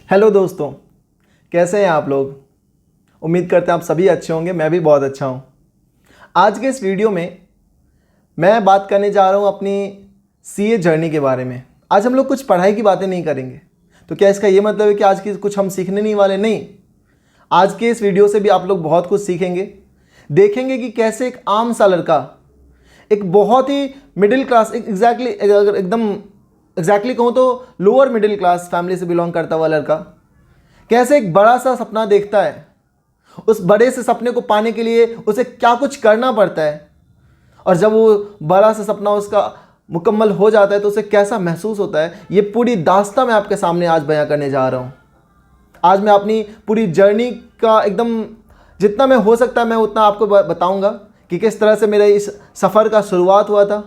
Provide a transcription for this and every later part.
Hello दोस्तों, कैसे हैं आप लोग। उम्मीद करते हैं आप सभी अच्छे होंगे। मैं भी बहुत अच्छा हूं। आज के इस वीडियो में मैं बात करने जा रहा हूं अपनी सीए जर्नी के बारे में। आज हम लोग कुछ पढ़ाई की बातें नहीं करेंगे। तो क्या इसका ये मतलब है कि आज की कुछ हम सीखने नहीं वाले? नहीं, आज के इस वीडियो से भी आप लोग बहुत कुछ सीखेंगे। देखेंगे कि कैसे एक आम सा लड़का, एक बहुत ही मिडिल क्लास, अगर एकदम एग्जैक्टली कहूँ तो लोअर मिडिल क्लास फैमिली से बिलोंग करता हुआ लड़का, कैसे एक बड़ा सा सपना देखता है। उस बड़े से सपने को पाने के लिए उसे क्या कुछ करना पड़ता है, और जब वो बड़ा सा सपना उसका मुकम्मल हो जाता है तो उसे कैसा महसूस होता है, ये पूरी दास्तां मैं आपके सामने आज बयां करने जा रहा हूँ। आज मैं अपनी पूरी जर्नी का एकदम जितना मैं हो सकता है मैं उतना आपको बताऊँगा कि किस तरह से मेरे इस सफ़र का शुरुआत हुआ था,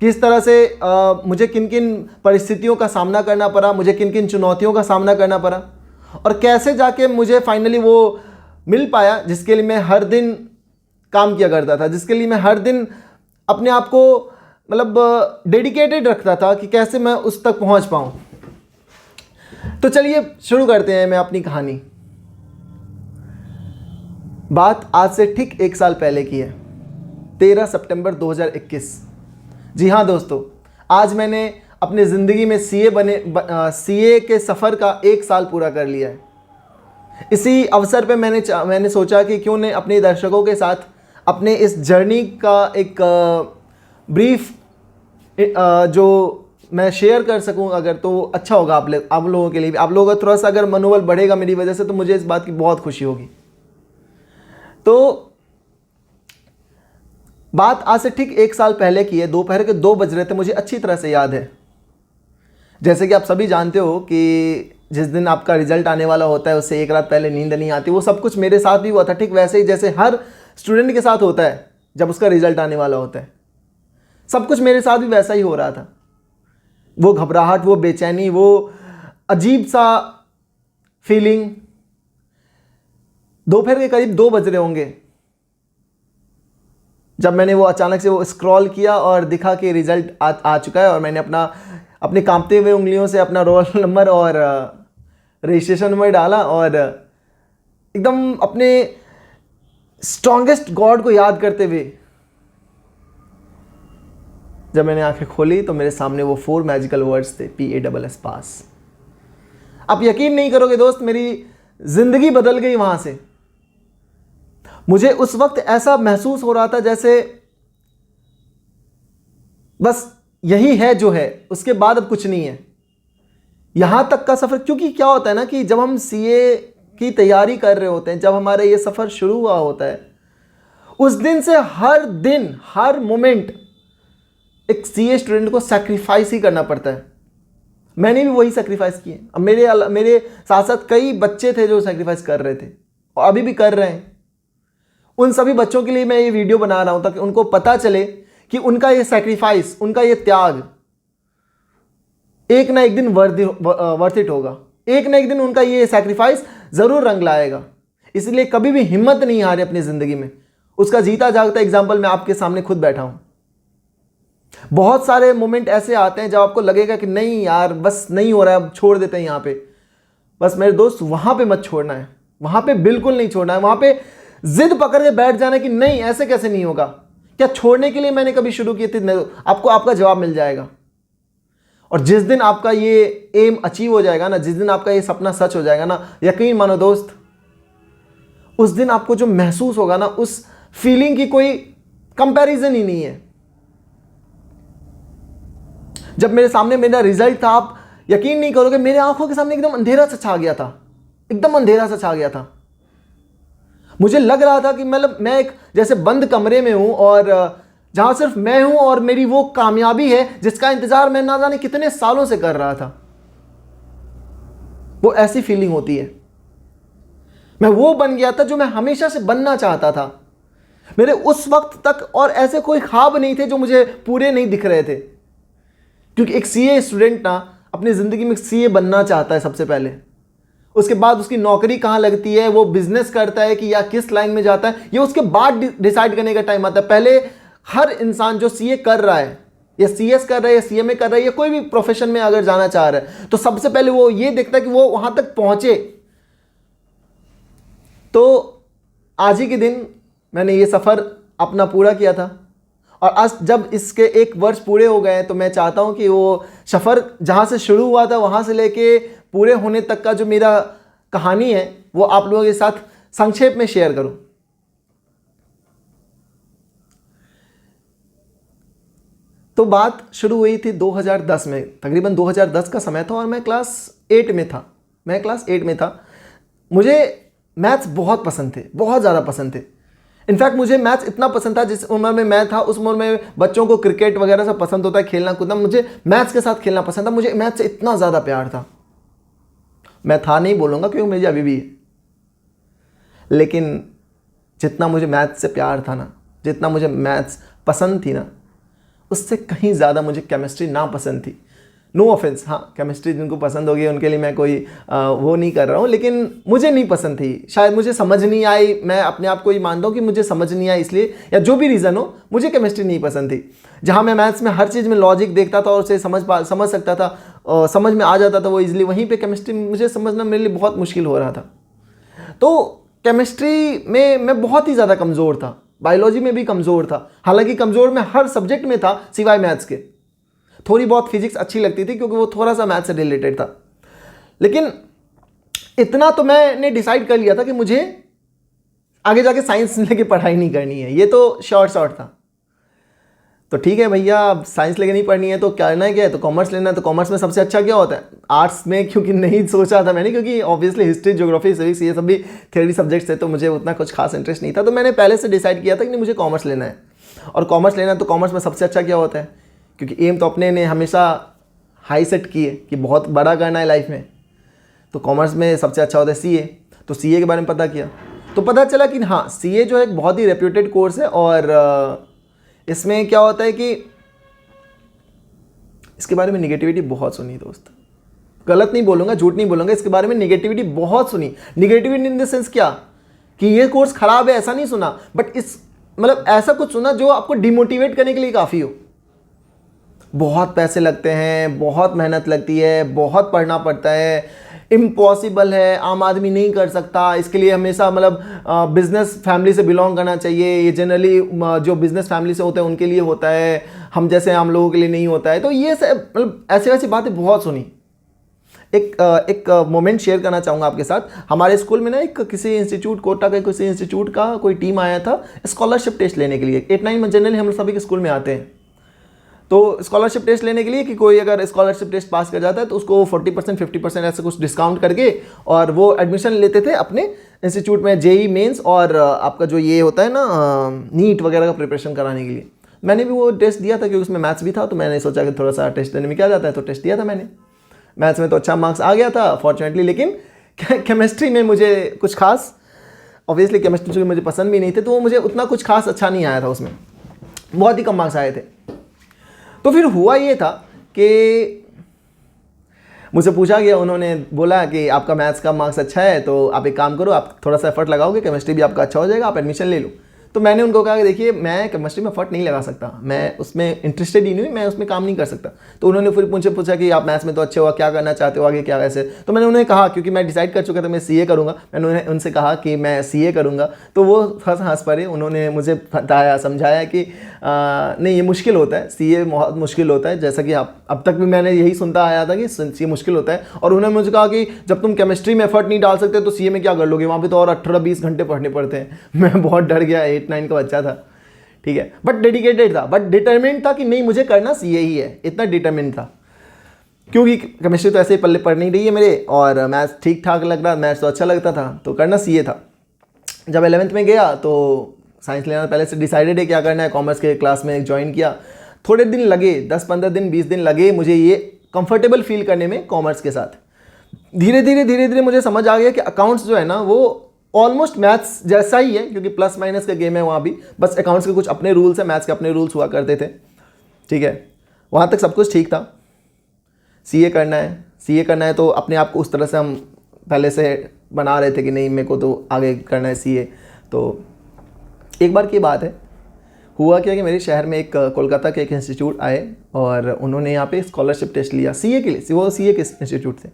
किस तरह से मुझे किन किन परिस्थितियों का सामना करना पड़ा, मुझे किन किन चुनौतियों का सामना करना पड़ा, और कैसे जाके मुझे फाइनली वो मिल पाया जिसके लिए मैं हर दिन काम किया करता था, जिसके लिए मैं हर दिन अपने आप को मतलब डेडिकेटेड रखता था कि कैसे मैं उस तक पहुंच पाऊं। तो चलिए शुरू करते हैं मैं अपनी कहानी। बात आज से ठीक 1 साल पहले की है, 13 सितंबर 2021। जी हाँ दोस्तों, आज मैंने अपनी ज़िंदगी में सीए के सफ़र का 1 साल पूरा कर लिया है। इसी अवसर पे मैंने सोचा कि क्यों नहीं अपने दर्शकों के साथ अपने इस जर्नी का एक ब्रीफ जो मैं शेयर कर सकूं अगर, तो अच्छा होगा आप लोगों के लिए भी। आप लोगों का थोड़ा सा अगर मनोबल बढ़ेगा मेरी वजह से, तो मुझे इस बात की बहुत खुशी होगी। तो बात आज से ठीक 1 साल पहले की है। दोपहर के 2 बज रहे थे, मुझे अच्छी तरह से याद है। जैसे कि आप सभी जानते हो कि जिस दिन आपका रिजल्ट आने वाला होता है उससे 1 रात पहले नींद नहीं आती। वो सब कुछ मेरे साथ भी हुआ था, ठीक वैसे ही जैसे हर स्टूडेंट के साथ होता है जब उसका रिजल्ट आने वाला होता है। सब कुछ मेरे साथ भी वैसा ही हो रहा था। वो घबराहट, वो बेचैनी, वो अजीब सा फीलिंग। दोपहर के करीब 2 बज रहे होंगे जब मैंने वो अचानक से वो स्क्रॉल किया और दिखा कि रिजल्ट आ चुका है, और मैंने अपने कांपते हुए उंगलियों से अपना रोल नंबर और रजिस्ट्रेशन नंबर डाला, और एकदम अपने स्ट्रॉन्गेस्ट गॉड को याद करते हुए जब मैंने आंखें खोली तो मेरे सामने वो 4 मैजिकल वर्ड्स थे, PASS पास। आप यकीन नहीं करोगे दोस्त, मेरी जिंदगी बदल गई वहां से। मुझे उस वक्त ऐसा महसूस हो रहा था जैसे बस यही है जो है, उसके बाद अब कुछ नहीं है। यहां तक का सफर, क्योंकि क्या होता है ना कि जब हम सीए की तैयारी कर रहे होते हैं, जब हमारा ये सफर शुरू हुआ होता है, उस दिन से हर दिन हर मोमेंट एक सीए स्टूडेंट को सैक्रिफाइस ही करना पड़ता है। मैंने भी वही सैक्रिफाइस किए। अब मेरे साथ साथ कई बच्चे थे जो सैक्रिफाइस कर रहे थे और अभी भी कर रहे हैं। उन सभी बच्चों के लिए मैं ये वीडियो बना रहा हूं ताकि उनको पता चले कि उनका ये सैक्रिफाइस, उनका ये त्याग एक ना एक दिन वर्थ इट होगा। एक ना एक दिन उनका ये सैक्रिफाइस जरूर रंग लाएगा। इसलिए कभी भी हिम्मत नहीं हारे अपनी जिंदगी में। उसका जीता जागता एग्जाम्पल मैं आपके सामने खुद बैठा हूं। बहुत सारे मोमेंट ऐसे आते हैं जब आपको लगेगा कि नहीं यार, बस नहीं हो रहा है, अब छोड़ देते हैं यहां पे। बस मेरे दोस्त, वहां पे मत छोड़ना है, वहां पे बिल्कुल नहीं छोड़ना है। वहां पे जिद पकड़ के बैठ जाना कि नहीं, ऐसे कैसे नहीं होगा, क्या छोड़ने के लिए मैंने कभी शुरू किए थे? आपको आपका जवाब मिल जाएगा। और जिस दिन आपका ये एम अचीव हो जाएगा ना, जिस दिन आपका ये सपना सच हो जाएगा ना, यकीन मानो दोस्त, उस दिन आपको जो महसूस होगा ना, उस फीलिंग की कोई कंपैरिजन ही नहीं है। जब मेरे सामने मेरा रिजल्ट था, आप यकीन नहीं करोगे, मेरे आंखों के सामने एकदम अंधेरा सा छा गया था, एकदम अंधेरा सा छा गया था। मुझे लग रहा था कि मतलब मैं एक जैसे बंद कमरे में हूं और जहां सिर्फ मैं हूं और मेरी वो कामयाबी है जिसका इंतजार मैं ना जाने कितने सालों से कर रहा था। वो ऐसी फीलिंग होती है। मैं वो बन गया था जो मैं हमेशा से बनना चाहता था। मेरे उस वक्त तक और ऐसे कोई ख्वाब नहीं थे जो मुझे पूरे नहीं दिख रहे थे। क्योंकि एक सीए स्टूडेंट ना अपनी जिंदगी में सीए बनना चाहता है सबसे पहले। उसके बाद उसकी नौकरी कहाँ लगती है, वो बिजनेस करता है कि या किस लाइन में जाता है, ये उसके बाद डिसाइड करने का टाइम आता है। पहले हर इंसान जो सीए कर रहा है या CS कर रहा है या CMA कर रहा है या कोई भी प्रोफेशन में अगर जाना चाह रहा है, तो सबसे पहले वो ये देखता है कि वो वहां तक पहुंचे। तो आज ही के दिन मैंने ये सफ़र अपना पूरा किया था, और आज जब इसके 1 वर्ष पूरे हो गए हैं, तो मैं चाहता हूं कि वो सफ़र जहां से शुरू हुआ था वहां से लेके पूरे होने तक का जो मेरा कहानी है वो आप लोगों के साथ संक्षेप में शेयर करूं। तो बात शुरू हुई थी 2010 में, तकरीबन 2010 का समय था और मैं क्लास 8 में था। मुझे मैथ्स बहुत पसंद थे, बहुत ज़्यादा पसंद थे। इनफैक्ट मुझे मैथ्स इतना पसंद था, जिस उम्र में मैं था उस उम्र में बच्चों को क्रिकेट वगैरह सब पसंद होता है, खेलना कूदना, मुझे मैथ्स के साथ खेलना पसंद था। मुझे मैथ्स से इतना ज़्यादा प्यार था, मैं था नहीं बोलूँगा क्योंकि मुझे अभी भी है, लेकिन जितना मुझे मैथ्स से प्यार था ना, जितना मुझे मैथ्स पसंद थी ना, उससे कहीं ज़्यादा मुझे केमिस्ट्री ना पसंद थी। नो ऑफेंस, हाँ केमिस्ट्री जिनको पसंद होगी उनके लिए मैं कोई वो नहीं कर रहा हूँ, लेकिन मुझे नहीं पसंद थी। शायद मुझे समझ नहीं आई, मैं अपने आप को ही मानता हूँ कि मुझे समझ नहीं आई इसलिए, या जो भी रीज़न हो, मुझे केमिस्ट्री नहीं पसंद थी। जहाँ मैं मैथ्स में हर चीज़ में लॉजिक देखता था और उसे समझ सकता था, समझ में आ जाता था वो ईजिली, वहीं पर केमिस्ट्री मुझे समझना मेरे लिए बहुत मुश्किल हो रहा था। तो केमिस्ट्री में मैं बहुत ही ज़्यादा कमज़ोर था, बायोलॉजी में भी कमज़ोर था। हालांकि कमज़ोर मैं हर सब्जेक्ट में था सिवाय मैथ्स के। थोड़ी बहुत फिजिक्स अच्छी लगती थी क्योंकि वो थोड़ा सा मैथ्स से रिलेटेड था, लेकिन इतना तो मैंने डिसाइड कर लिया था कि मुझे आगे जाके साइंस लेके पढ़ाई नहीं करनी है। ये तो शॉर्ट था। तो ठीक है भैया, अब साइंस लेके नहीं पढ़नी है तो करना है क्या है, तो कॉमर्स लेना है। तो कॉमर्स में सबसे अच्छा क्या होता है? आर्ट्स में, क्योंकि नहीं सोचा था मैंने, क्योंकि ऑब्वियसली हिस्ट्री, ज्योग्राफी, सिविक्स ये सब भी थ्योरी सब्जेक्ट्स है, तो मुझे उतना कुछ खास इंटरेस्ट नहीं था। तो मैंने पहले से डिसाइड किया था कि नहीं, मुझे कॉमर्स लेना है। और कॉमर्स लेना है तो कॉमर्स में सबसे अच्छा क्या होता है, क्योंकि एम तो अपने ने हमेशा हाई सेट किए कि बहुत बड़ा करना है लाइफ में, तो कॉमर्स में सबसे अच्छा होता है CA। तो CA के बारे में पता किया तो पता चला कि हाँ, CA जो है एक बहुत ही रेप्यूटेड कोर्स है, और इसमें क्या होता है कि इसके बारे में निगेटिविटी बहुत सुनी दोस्त, गलत नहीं बोलूँगा, झूठ नहीं बोलूँगा, इसके बारे में निगेटिविटी बहुत सुनी। निगेटिविटी इन द सेंस क्या, कि ये कोर्स खराब है ऐसा नहीं सुना, बट इस मतलब ऐसा कुछ सुना जो आपको डिमोटिवेट करने के लिए काफ़ी हो। बहुत पैसे लगते हैं, बहुत मेहनत लगती है, बहुत पढ़ना पड़ता है, इम्पॉसिबल है, आम आदमी नहीं कर सकता, इसके लिए हमेशा मतलब बिजनेस फैमिली से बिलोंग करना चाहिए, ये जनरली जो बिजनेस फैमिली से होते हैं उनके लिए होता है, हम जैसे आम लोगों के लिए नहीं होता है। तो ये मतलब ऐसी वैसी बातें बहुत सुनी। एक मोमेंट शेयर करना चाहूँगा आपके साथ। हमारे स्कूल में ना एक किसी इंस्टीट्यूट, कोटा के किसी इंस्टीट्यूट का कोई टीम आया था स्कॉलरशिप टेस्ट लेने के लिए। 8-9 में जनरली हम लोग सभी के स्कूल में आते हैं, तो स्कॉलरशिप टेस्ट लेने के लिए कि कोई अगर स्कॉलरशिप टेस्ट पास कर जाता है तो उसको 40% 50% ऐसे कुछ डिस्काउंट करके और वो एडमिशन लेते थे अपने इंस्टीट्यूट में, JEE मेंस और आपका जो ये होता है ना नीट वगैरह का प्रिपरेशन कराने के लिए। मैंने भी वो टेस्ट दिया था क्योंकि उसमें मैथ्स भी था, तो मैंने सोचा कि थोड़ा सा टेस्ट देने में क्या जाता है, तो टेस्ट दिया था मैंने। मैथ्स में तो अच्छा मार्क्स आ गया था फॉर्चुनेटली, लेकिन केमिस्ट्री में मुझे कुछ खास, ऑब्वियसली केमिस्ट्री जो मुझे पसंद भी नहीं थे, तो वो मुझे उतना कुछ खास अच्छा नहीं आया था, उसमें बहुत ही कम मार्क्स आए थे। तो फिर हुआ ये था कि मुझसे पूछा गया, उन्होंने बोला कि आपका मैथ्स का मार्क्स अच्छा है तो आप एक काम करो, आप थोड़ा सा एफर्ट लगाओगे, केमिस्ट्री भी आपका अच्छा हो जाएगा, आप एडमिशन ले लो। तो मैंने उनको कहा कि देखिए मैं केमिस्ट्री में एफर्ट नहीं लगा सकता, मैं उसमें इंटरेस्टेड ही नहीं, मैं उसमें काम नहीं कर सकता। तो उन्होंने फिर मुझसे पूछा कि आप मैथ्स में तो अच्छे हो, क्या करना चाहते हो आगे, क्या कैसे। तो मैंने उन्हें कहा, क्योंकि मैं डिसाइड कर चुका था मैं CA करूँगा, मैंने उनसे कहा कि मैं CA करूँगा। तो वो हंस पड़े, उन्होंने मुझे बताया, समझाया कि नहीं ये मुश्किल होता है, CA बहुत मुश्किल होता है, जैसा कि अब तक भी मैंने यही सुनता आया था कि CA मुश्किल होता है। और उन्होंने मुझे कहा कि जब तुम केमिस्ट्री में एफर्ट नहीं डाल सकते तो CA में क्या कर लोगे, वहाँ पे तो और 18-20 घंटे पढ़ने पड़ते हैं। मैं बहुत डर गया, 8-9 का बच्चा था, ठीक है, बट डेडिकेटेड था, बट डिटरमिन्ड था कि नहीं मुझे करना CA ही है, इतना डिटरमिन्ड था। क्योंकि केमिस्ट्री तो ऐसे ही पल्ले पढ़ नहीं रही है मेरे, और मैथ्स ठीक ठाक लग रहा, मैथ्स तो अच्छा लगता था, तो करना CA था। जब 11th में गया तो साइंस लेना पहले से डिसाइडेड है क्या करना है, कॉमर्स के क्लास में ज्वाइन किया। थोड़े दिन लगे, 10-15 दिन 20 दिन लगे मुझे ये कंफर्टेबल फील करने में कॉमर्स के साथ। धीरे धीरे मुझे समझ आ गया कि अकाउंट्स जो है ना वो ऑलमोस्ट मैथ्स जैसा ही है, क्योंकि प्लस माइनस का गेम है वहाँ भी, बस अकाउंट्स के कुछ अपने रूल्स हैं, मैथ्स के अपने रूल्स हुआ करते थे, ठीक है। वहाँ तक सब कुछ ठीक था। CA करना है तो अपने आप को उस तरह से हम पहले से बना रहे थे कि नहीं मेरे को तो आगे करना है CA। तो एक बार की बात है, हुआ क्या कि मेरे शहर में एक कोलकाता के एक इंस्टीट्यूट आए और उन्होंने यहाँ पे स्कॉलरशिप टेस्ट लिया सीए के लिए। वो सीए के इंस्टीट्यूट थे,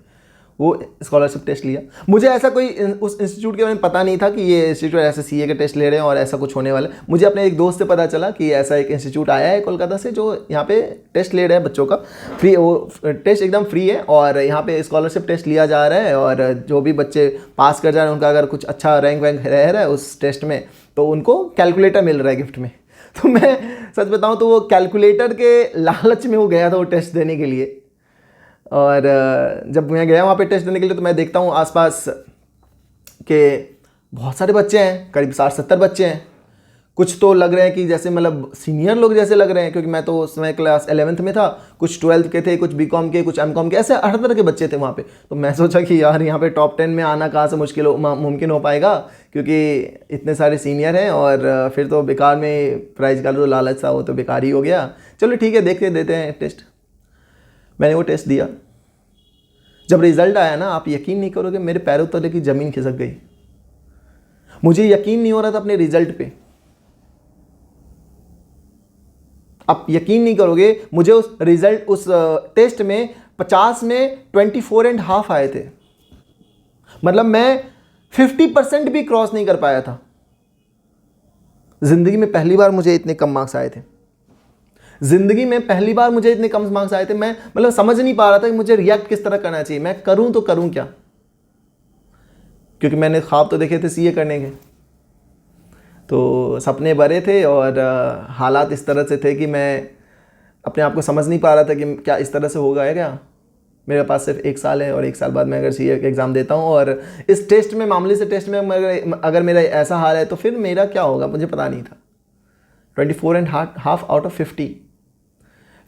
वो स्कॉलरशिप टेस्ट लिया। मुझे ऐसा कोई उस इंस्टीट्यूट के बारे में पता नहीं था कि ये इंस्टीट्यूट ऐसे सीए के टेस्ट ले रहे हैं और ऐसा कुछ होने वाला है। मुझे अपने एक दोस्त से पता चला कि ऐसा एक इंस्टीट्यूट आया है कोलकाता से जो यहाँ पे टेस्ट ले रहे हैं बच्चों का फ्री। वो टेस्ट एकदम फ्री है और यहाँ पे स्कॉलरशिप टेस्ट लिया जा रहा है और जो भी बच्चे पास कर जा रहे हैं उनका अगर कुछ अच्छा रैंक वैंक रह रहा है उस टेस्ट में तो उनको कैलकुलेटर मिल रहा है गिफ्ट में। तो मैं सच बताऊँ तो वो कैलकुलेटर के लालच में वो गया था वो टेस्ट देने के लिए। और जब मैं गया वहाँ पे टेस्ट देने के लिए तो मैं देखता हूँ आसपास के बहुत सारे बच्चे हैं, करीब 60-70 बच्चे हैं। कुछ तो लग रहे हैं कि जैसे मतलब सीनियर लोग जैसे लग रहे हैं, क्योंकि मैं तो उस समय क्लास 11th में था। कुछ 12th के थे, कुछ बीकॉम के, कुछ एमकॉम के, ऐसे हर तरह के बच्चे थे वहाँ पे। तो मैं सोचा कि यार यहाँ पे टॉप 10 में आना कहाँ से मुमकिन हो पाएगा, क्योंकि इतने सारे सीनियर हैं और फिर तो बेकार में प्राइज़ का जो लालच था वो तो बेकार ही हो गया। चलो ठीक है, देते हैं टेस्ट। मैंने वो टेस्ट दिया। जब रिज़ल्ट आया ना, आप यकीन नहीं करोगे, मेरे पैरों तले की ज़मीन खिसक गई। मुझे यकीन नहीं हो रहा था अपने रिज़ल्ट पे। आप यकीन नहीं करोगे, मुझे उस टेस्ट में 50 में 24.5 आए थे। मतलब मैं 50% भी क्रॉस नहीं कर पाया था। ज़िंदगी में पहली बार मुझे इतने कम मार्क्स आए थे। ज़िंदगी में पहली बार मुझे इतने कम मार्क्स आए थे। मैं मतलब समझ नहीं पा रहा था कि मुझे रिएक्ट किस तरह करना चाहिए। मैं करूं तो करूं क्या, क्योंकि मैंने ख्वाब तो देखे थे सीए करने के, तो सपने बड़े थे और हालात इस तरह से थे कि मैं अपने आप को समझ नहीं पा रहा था कि क्या इस तरह से होगा है क्या। मेरे पास सिर्फ 1 साल है और 1 साल बाद मैं अगर सीए का एग्ज़ाम देता हूँ और इस टेस्ट में, मामूली से टेस्ट में अगर मेरा ऐसा हाल है तो फिर मेरा क्या होगा मुझे पता नहीं था। 24.5 आउट ऑफ 50।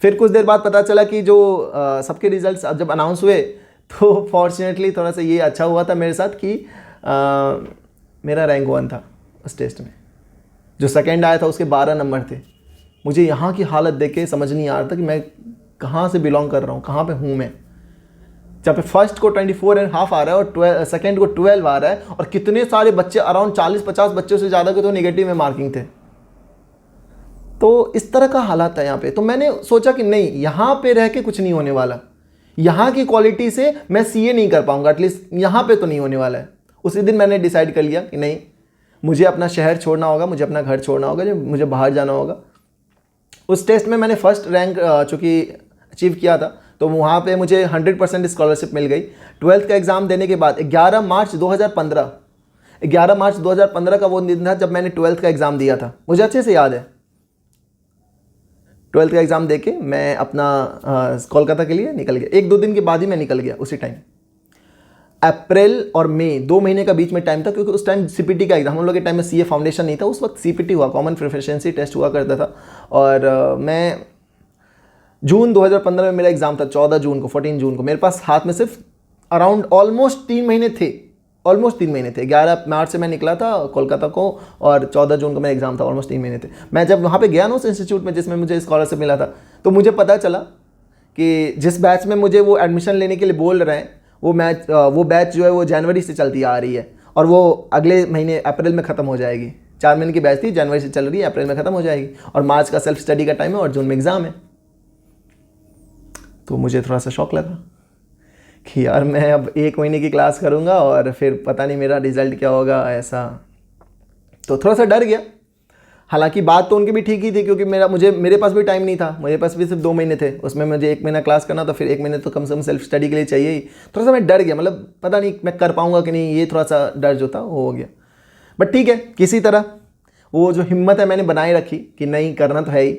फिर कुछ देर बाद पता चला कि जो सबके रिजल्ट्स जब अनाउंस हुए तो फॉर्चुनेटली थोड़ा सा ये अच्छा हुआ था मेरे साथ कि मेरा रैंक 1 था उस टेस्ट में। जो सेकंड आया था उसके 12 नंबर थे। मुझे यहाँ की हालत देख के समझ नहीं आ रहा था कि मैं कहाँ से बिलोंग कर रहा हूँ, कहाँ पे हूँ मैं। जब पे फर्स्ट को 24.5 आ रहा है और सेकंड को 12 आ रहा है और कितने सारे बच्चे, अराउंड 40-50 बच्चों से ज़्यादा के तो नेगेटिव में मार्किंग थे। तो इस तरह का हालात था यहाँ पे। तो मैंने सोचा कि नहीं, यहाँ पे रह के कुछ नहीं होने वाला। यहाँ की क्वालिटी से मैं सीए नहीं कर पाऊँगा, एटलीस्ट यहाँ पे तो नहीं होने वाला है। उसी दिन मैंने डिसाइड कर लिया कि नहीं, मुझे अपना शहर छोड़ना होगा, मुझे अपना घर छोड़ना होगा, मुझे बाहर जाना होगा। उस टेस्ट में मैंने फर्स्ट रैंक चूँकि अचीव किया था तो वहाँ पे मुझे 100% स्कॉलरशिप मिल गई। 12th का एग्ज़ाम देने के बाद 11 मार्च 2015 का वो दिन था जब मैंने 12th का एग्ज़ाम दिया था। मुझे अच्छे से याद है। 12th का एग्ज़ाम देके मैं अपना कोलकाता के लिए निकल गया। 1-2 दिन के बाद ही मैं निकल गया उसी टाइम। अप्रैल और मई 2 महीने का बीच में टाइम था, क्योंकि उस टाइम सीपीटी का एग्ज़ाम, हम लोग के टाइम में सीए फाउंडेशन नहीं था, उस वक्त सीपीटी हुआ, कॉमन प्रोफिशिएंसी टेस्ट हुआ करता था। और मैं जून 2015 में मेरा एग्ज़ाम था, 14 जून को, 14 जून को। मेरे पास हाथ में सिर्फ अराउंड ऑलमोस्ट 3 महीने थे। 11 मार्च से मैं निकला था कोलकाता को और 14 जून को मेरा एग्ज़ाम था। ऑलमोस्ट 3 महीने थे। मैं जब वहाँ पे गया ना उस इंस्टीट्यूट में जिसमें मुझे स्कॉलरशिप मिला था, तो मुझे पता चला कि जिस बैच में मुझे वो एडमिशन लेने के लिए बोल रहे हैं वो बैच जो है वो जनवरी से चलती आ रही है और वो अगले महीने अप्रैल में ख़त्म हो जाएगी। 4 महीने की बैच थी, जनवरी से चल रही है, अप्रैल में ख़त्म हो जाएगी और मार्च का सेल्फ स्टडी का टाइम है और जून में एग्ज़ाम है। तो मुझे थोड़ा सा शौक लगा कि यार मैं अब 1 महीने की क्लास करूँगा और फिर पता नहीं मेरा रिज़ल्ट क्या होगा, ऐसा। तो थोड़ा सा डर गया। हालांकि बात तो उनकी भी ठीक ही थी, क्योंकि मेरे पास भी टाइम नहीं था। मेरे पास भी सिर्फ 2 महीने थे, उसमें मुझे 1 महीना क्लास करना, तो फिर 1 महीने तो कम से कम सेल्फ स्टडी के लिए चाहिए ही। थोड़ा सा मैं डर गया, मतलब पता नहीं मैं कर पाऊँगा कि नहीं, ये थोड़ा सा डर जो था वो हो गया। बट ठीक है, किसी तरह वो जो हिम्मत है मैंने बनाए रखी कि नहीं, करना तो है ही।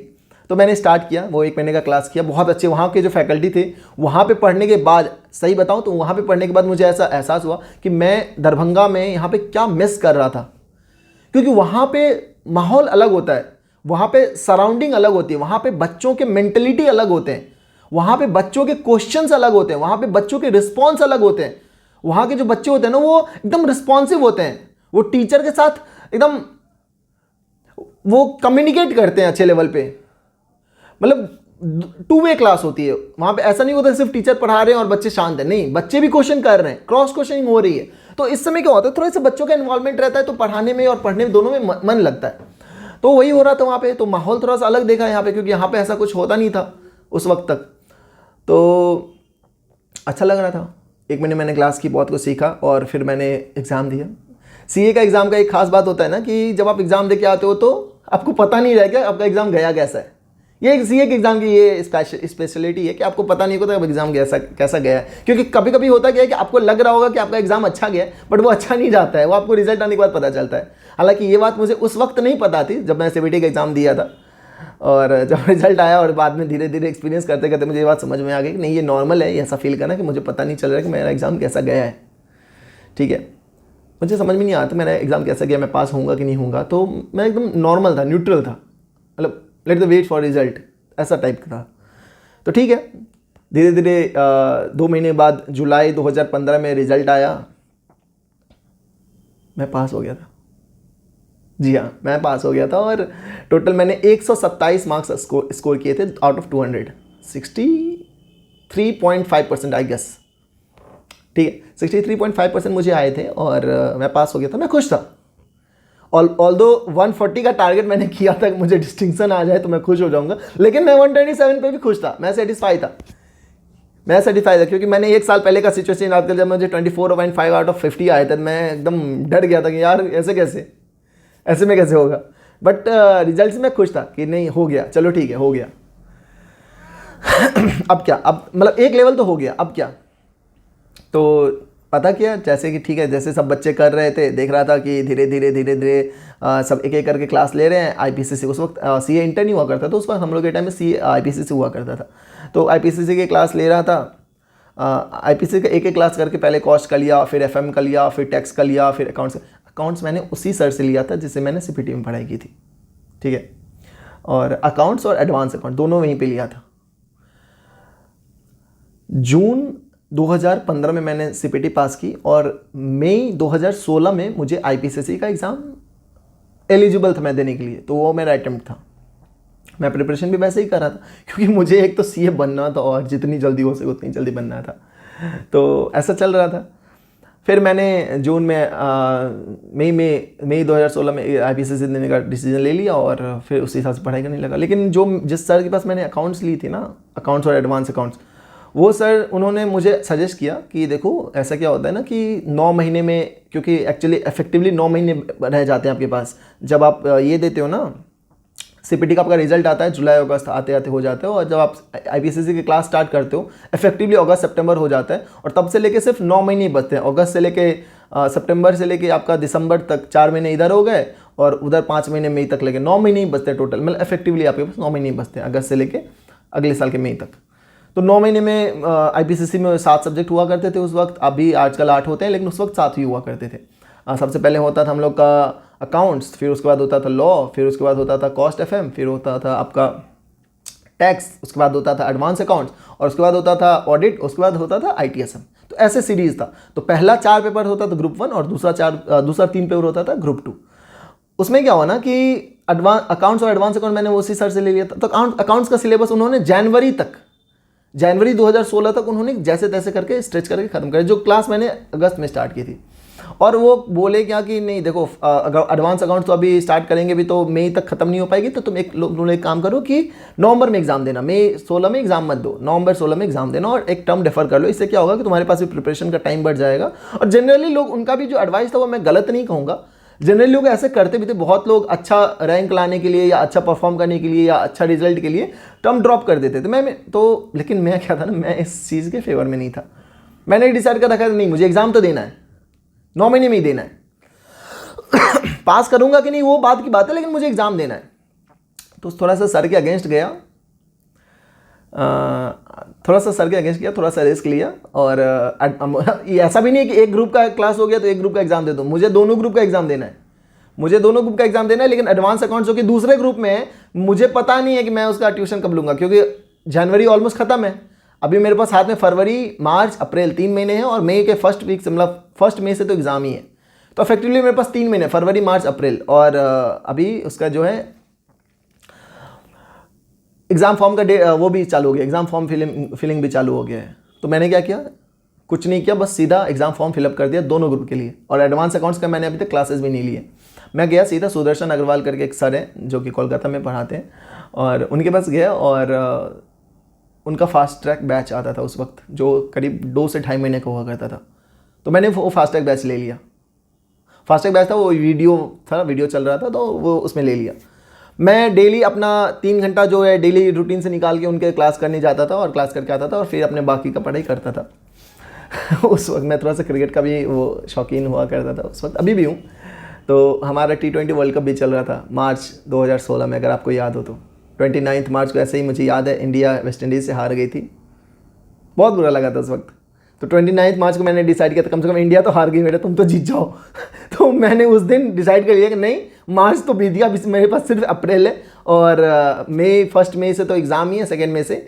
तो मैंने स्टार्ट किया, वो 1 महीने का क्लास किया। बहुत अच्छे वहाँ के जो फैकल्टी थे, वहाँ पे पढ़ने के बाद, सही बताऊँ तो वहाँ पे पढ़ने के बाद मुझे ऐसा एहसास हुआ कि मैं दरभंगा में यहाँ पे क्या मिस कर रहा था। क्योंकि वहाँ पे माहौल अलग होता है, वहाँ पे सराउंडिंग अलग होती है, वहाँ पे बच्चों के मेंटलिटी अलग होते हैं, वहाँ पे बच्चों के क्वेश्चंस अलग होते हैं, वहाँ पे बच्चों के रिस्पॉन्स अलग होते हैं। वहाँ के जो बच्चे होते हैं ना, वो एकदम रिस्पॉन्सिव होते हैं, वो टीचर के साथ एकदम वो कम्युनिकेट करते हैं अच्छे लेवल पे। मतलब 2 वे क्लास होती है वहाँ पे। ऐसा नहीं होता सिर्फ टीचर पढ़ा रहे हैं और बच्चे शांत हैं, नहीं, बच्चे भी क्वेश्चन कर रहे हैं, क्रॉस क्वेश्चनिंग हो रही है। तो इस समय क्या होता है, थोड़े से बच्चों का इन्वॉल्वमेंट रहता है, तो पढ़ाने में और पढ़ने में दोनों में मन लगता है। तो वही हो रहा था वहाँ पे। तो माहौल थोड़ा सा अलग देखा यहाँ पे, क्योंकि यहाँ पे ऐसा कुछ होता नहीं था उस वक्त तक। तो अच्छा लग रहा था। 1 महीने मैंने क्लास की, बहुत कुछ सीखा और फिर मैंने एग्ज़ाम दिया। सीए का एग्ज़ाम का एक खास बात होता है ना कि जब आप एग्ज़ाम दे के आते हो तो आपको पता नहीं रहेगा आपका एग्ज़ाम गया कैसा है। ये एक सीए के एग्ज़ाम की ये स्पेशलिटी है कि आपको पता नहीं होता एग्ज़ाम कैसा गया है। क्योंकि कभी कभी होता क्या है कि आपको लग रहा होगा कि आपका एग्ज़ाम अच्छा गया है, बट वो अच्छा नहीं जाता है, वो आपको रिजल्ट आने के बाद पता चलता है। हालांकि ये बात मुझे उस वक्त नहीं पता थी जब मैं सीबीटी का एग्ज़ाम दिया था, और जब रिजल्ट आया और बाद में धीरे धीरे एक्सपीरियंस करते करते मुझे ये बात समझ में आ गई कि नहीं, ये नॉर्मल है, ये ऐसा फील करना कि मुझे पता नहीं चल रहा है कि मेरा एग्ज़ाम कैसा गया है। ठीक है, मुझे समझ में नहीं आता मेरा एग्ज़ाम कैसा गया, मैं पास होऊंगा कि नहीं होऊंगा। तो मैं एकदम नॉर्मल था, न्यूट्रल था, मतलब let the wait for result, ऐसा टाइप का था। तो ठीक है, धीरे धीरे 2 महीने बाद जुलाई 2015 में रिजल्ट आया, मैं पास हो गया था। जी हाँ, मैं पास हो गया था और टोटल मैंने 127 मार्क्स स्कोर किए थे आउट ऑफ 200, 63.5% आई गेस। ठीक है, 63.5% मुझे आए थे और मैं पास हो गया था। मैं खुश था। ऑल्दो 140 का टारगेट मैंने किया था कि मुझे डिस्टिंक्शन आ जाए तो मैं खुश हो जाऊंगा, लेकिन मैं 127 पे भी खुश था। मैं सेटिस्फाई था, क्योंकि मैंने 1 साल पहले का सिचुएशन याद कर, जब मुझे 24.5 आउट ऑफ 50 आए थे, मैं एकदम डर गया था कि यार ऐसे में कैसे होगा। बट रिजल्ट से मैं खुश था कि नहीं, हो गया, चलो ठीक है, हो गया। अब क्या, अब मतलब एक लेवल तो हो गया, अब क्या। तो पता क्या, जैसे कि ठीक है, जैसे सब बच्चे कर रहे थे, देख रहा था कि धीरे धीरे सब एक एक करके क्लास ले रहे हैं। आईपीसीसी उस वक्त सीए इंटर नहीं हुआ करता था, उस वक्त हम लोग के टाइम में सीए आईपीसीसी हुआ करता था। तो आईपीसीसी की क्लास ले रहा था। आईपीसीसी का एक एक क्लास करके पहले कॉस्ट का लिया, फिर एफएम का लिया, फिर टैक्स का लिया, फिर अकाउंट्स मैंने उसी सर से लिया था जिससे मैंने सीपीटी में पढ़ाई की थी। ठीक है, और अकाउंट्स और एडवांस अकाउंट दोनों वहीं पे लिया था। जून 2015 में मैंने सीपीटी पास की और मई 2016 में मुझे आईपीसीसी का एग्ज़ाम एलिजिबल था मैं देने के लिए। तो वो मेरा अटेम्प्ट था। मैं प्रिपरेशन भी वैसे ही कर रहा था, क्योंकि मुझे एक तो सीए बनना था और जितनी जल्दी हो सके उतनी जल्दी बनना था। तो ऐसा चल रहा था। फिर मैंने जून में मई 2016 में आईपीसीसी देने का डिसीजन ले लिया और फिर उसी हिसाब से पढ़ाई करने लगा। लेकिन जिस सर के पास मैंने अकाउंट्स ली थी ना, अकाउंट्स और एडवांस अकाउंट्स, वो सर उन्होंने मुझे सजेस्ट किया कि देखो ऐसा क्या होता है ना कि 9 महीने में, क्योंकि एक्चुअली इफेक्टिवली 9 महीने रह जाते हैं आपके पास। जब आप ये देते हो ना, सीपीटी का आपका रिजल्ट आता है जुलाई अगस्त आते आते हो जाते हो, और जब आप आईपीसीसी की क्लास स्टार्ट करते हो इफेक्टिवली अगस्त सितंबर हो जाता है, और तब से लेके सिर्फ 9 महीने ही बचते हैं। अगस्त से लेके सितंबर से लेके आपका दिसंबर तक 4 महीने इधर हो गए, और उधर 5 महीने मई तक लेके 9 महीने ही बचते हैं टोटल। मतलब इफेक्टिवली आपके पास 9 महीने ही बचते हैं अगस्त से लेके अगले साल के मई तक। तो 9 महीने में आईपीसीसी में 7 सब्जेक्ट हुआ करते थे उस वक्त। अभी आजकल 8 होते हैं, लेकिन उस वक्त 7 ही हुआ करते थे। सबसे पहले होता था हम लोग का अकाउंट्स, फिर उसके बाद होता था लॉ, फिर उसके बाद होता था कॉस्ट एफएम, फिर होता था आपका टैक्स, उसके बाद होता था एडवांस अकाउंट्स, और उसके बाद होता था ऑडिट, उसके बाद होता था आईटीएसएम। तो ऐसे सीरीज था। तो पहला 4 पेपर होता था ग्रुप 1 और दूसरा 3 पेपर होता था ग्रुप 2। उसमें क्या हुआ ना कि अकाउंट्स और एडवांस अकाउंट मैंने उसी सर से ले लिया था। तो अकाउंट्स का सिलेबस उन्होंने जनवरी 2016 तक उन्होंने जैसे तैसे करके स्ट्रेच करके खत्म कर, जो क्लास मैंने अगस्त में स्टार्ट की थी। और वो बोले क्या कि नहीं देखो, अगर एडवांस अकाउंट तो अभी स्टार्ट करेंगे भी तो मई तक खत्म नहीं हो पाएगी, तो तुम एक काम करो कि नवंबर में एग्जाम देना, मई 16 में एग्जाम मत दो, नवंबर 16 में एग्जाम देना और एक टर्म डिफर कर लो। इससे क्या होगा कि तुम्हारे पास भी प्रिपरेशन का टाइम बढ़ जाएगा। और जनरली लोग, उनका भी जो एडवाइस था वो मैं गलत नहीं कहूँगा, जनरली लोग ऐसे करते भी थे। बहुत लोग अच्छा रैंक लाने के लिए या अच्छा परफॉर्म करने के लिए या अच्छा रिजल्ट के लिए टर्म ड्रॉप कर देते थे। लेकिन मैं क्या था ना, मैं इस चीज़ के फेवर में नहीं था। मैंने डिसाइड कर रखा था नहीं, मुझे एग्जाम तो देना है, 9 महीने में ही देना है। पास करूंगा कि नहीं वो बात की बात है, लेकिन मुझे एग्जाम देना है। तो थोड़ा सा सर के अगेंस्ट गया, थोड़ा सा रिस्क लिया। और ऐसा भी नहीं है कि एक ग्रुप का क्लास हो गया तो एक ग्रुप का एग्जाम दे दो, मुझे दोनों ग्रुप का एग्जाम देना है। लेकिन एडवांस अकाउंट जो कि दूसरे ग्रुप में है, मुझे पता नहीं है कि मैं उसका ट्यूशन कब लूंगा, क्योंकि जनवरी ऑलमोस्ट खत्म है। अभी मेरे पास हाथ में फरवरी, मार्च, अप्रैल 3 महीने हैं, और मई के फर्स्ट वीक से, मतलब 1 मई से तो एग्जाम ही है। तो इफेक्टिवली मेरे पास 3 महीने, फरवरी, मार्च, अप्रैल, और अभी उसका जो है एग्जाम फॉर्म का वो भी चालू हो गया, एग्जाम फॉर्म फिलिंग भी चालू हो गया है। तो मैंने क्या किया, कुछ नहीं किया, बस सीधा एग्जाम फॉर्म फिलअप कर दिया दोनों ग्रुप के लिए। और एडवांस अकाउंट्स का मैंने अभी तक क्लासेस भी नहीं लिए। मैं गया सीधा, सुदर्शन अग्रवाल करके एक सर हैं जो कि कोलकाता में पढ़ाते हैं, और उनके पास गया और उनका फास्ट ट्रैक बैच आता था उस वक्त, जो करीब 2 से 2.5 महीने का हुआ करता था। तो मैंने वो फास्ट ट्रैक बैच ले लिया। फास्ट ट्रैक बैच था, वो वीडियो चल रहा था, तो वो उसमें ले लिया। मैं डेली अपना 3 घंटा जो है डेली रूटीन से निकाल के उनके क्लास करने जाता था और क्लास करके आता था और फिर अपने बाकी का पढ़ाई करता था। उस वक्त मैं थोड़ा सा क्रिकेट का भी वो शौकीन हुआ करता था उस वक्त, अभी भी हूँ। तो हमारा T20 वर्ल्ड कप भी चल रहा था मार्च 2016 में, अगर आपको याद हो तो 29 मार्च को, ऐसे ही मुझे याद है, इंडिया वेस्ट इंडीज़ से हार गई थी। बहुत बुरा लगा था उस वक्त। तो 29 मार्च को मैंने डिसाइड किया था कम से कम इंडिया तो हार गई मेरे, तुम तो जीत जाओ। तो मैंने उस दिन डिसाइड कर लिया कि नहीं, मार्च तो बीत गया, अभी मेरे पास सिर्फ अप्रैल है और फर्स्ट मई से तो एग्ज़ाम ही है, 2 मई से,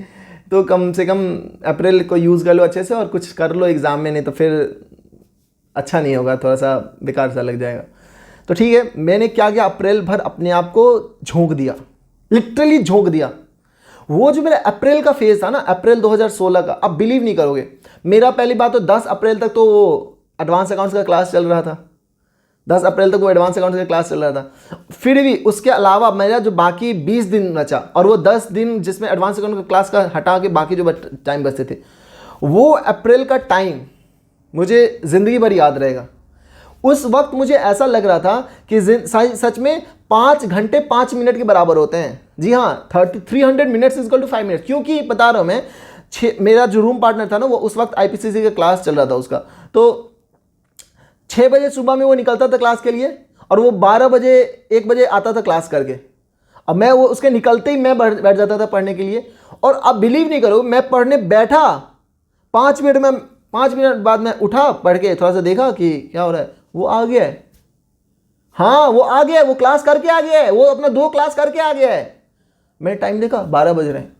तो कम से कम अप्रैल को यूज़ कर लो अच्छे से और कुछ कर लो एग्ज़ाम में, नहीं तो फिर अच्छा नहीं होगा, थोड़ा सा बेकार सा लग जाएगा। तो ठीक है, मैंने क्या किया, अप्रैल भर अपने आप को झोंक दिया, लिटरली झोंक दिया। वो जो मेरा अप्रैल का फेज था ना, अप्रैल 2016 का, अब बिलीव नहीं करोगे, मेरा पहली बात तो 10 अप्रैल तक तो वो एडवांस अकाउंट्स का क्लास चल रहा था। 10 अप्रैल तक वो एडवांस अकाउंट्स का क्लास चल रहा था। फिर भी उसके अलावा मेरा जो बाकी 20 दिन बचा, और वो 10 दिन जिसमें एडवांस अकाउंट का क्लास का हटा के बाकी जो टाइम बचते थे, वो अप्रैल का टाइम मुझे ज़िंदगी भर याद रहेगा। उस वक्त मुझे ऐसा लग रहा था कि सच में 5 घंटे 5 मिनट के बराबर होते हैं। जी हाँ, 300 minutes is equal to 5 minute. क्योंकि बता रहा हूँ मैं, मेरा जो रूम पार्टनर था ना, वो उस वक्त IPCC का क्लास चल रहा था उसका, तो 6 बजे सुबह में वो निकलता था क्लास के लिए और वो 12 बजे 1 बजे आता था क्लास करके। अब मैं वो उसके निकलते ही मैं बैठ जाता था पढ़ने के लिए, और अब बिलीव नहीं करो, मैं पढ़ने बैठा 5 मिनट बाद मैं उठा, पढ़ के थोड़ा सा देखा कि क्या हो रहा है, वो आ गया है। हाँ, वो आ गया है, वो क्लास करके आ गया है, वो अपना 2 क्लास करके आ गया है। मैंने टाइम देखा, 12 बज रहे हैं।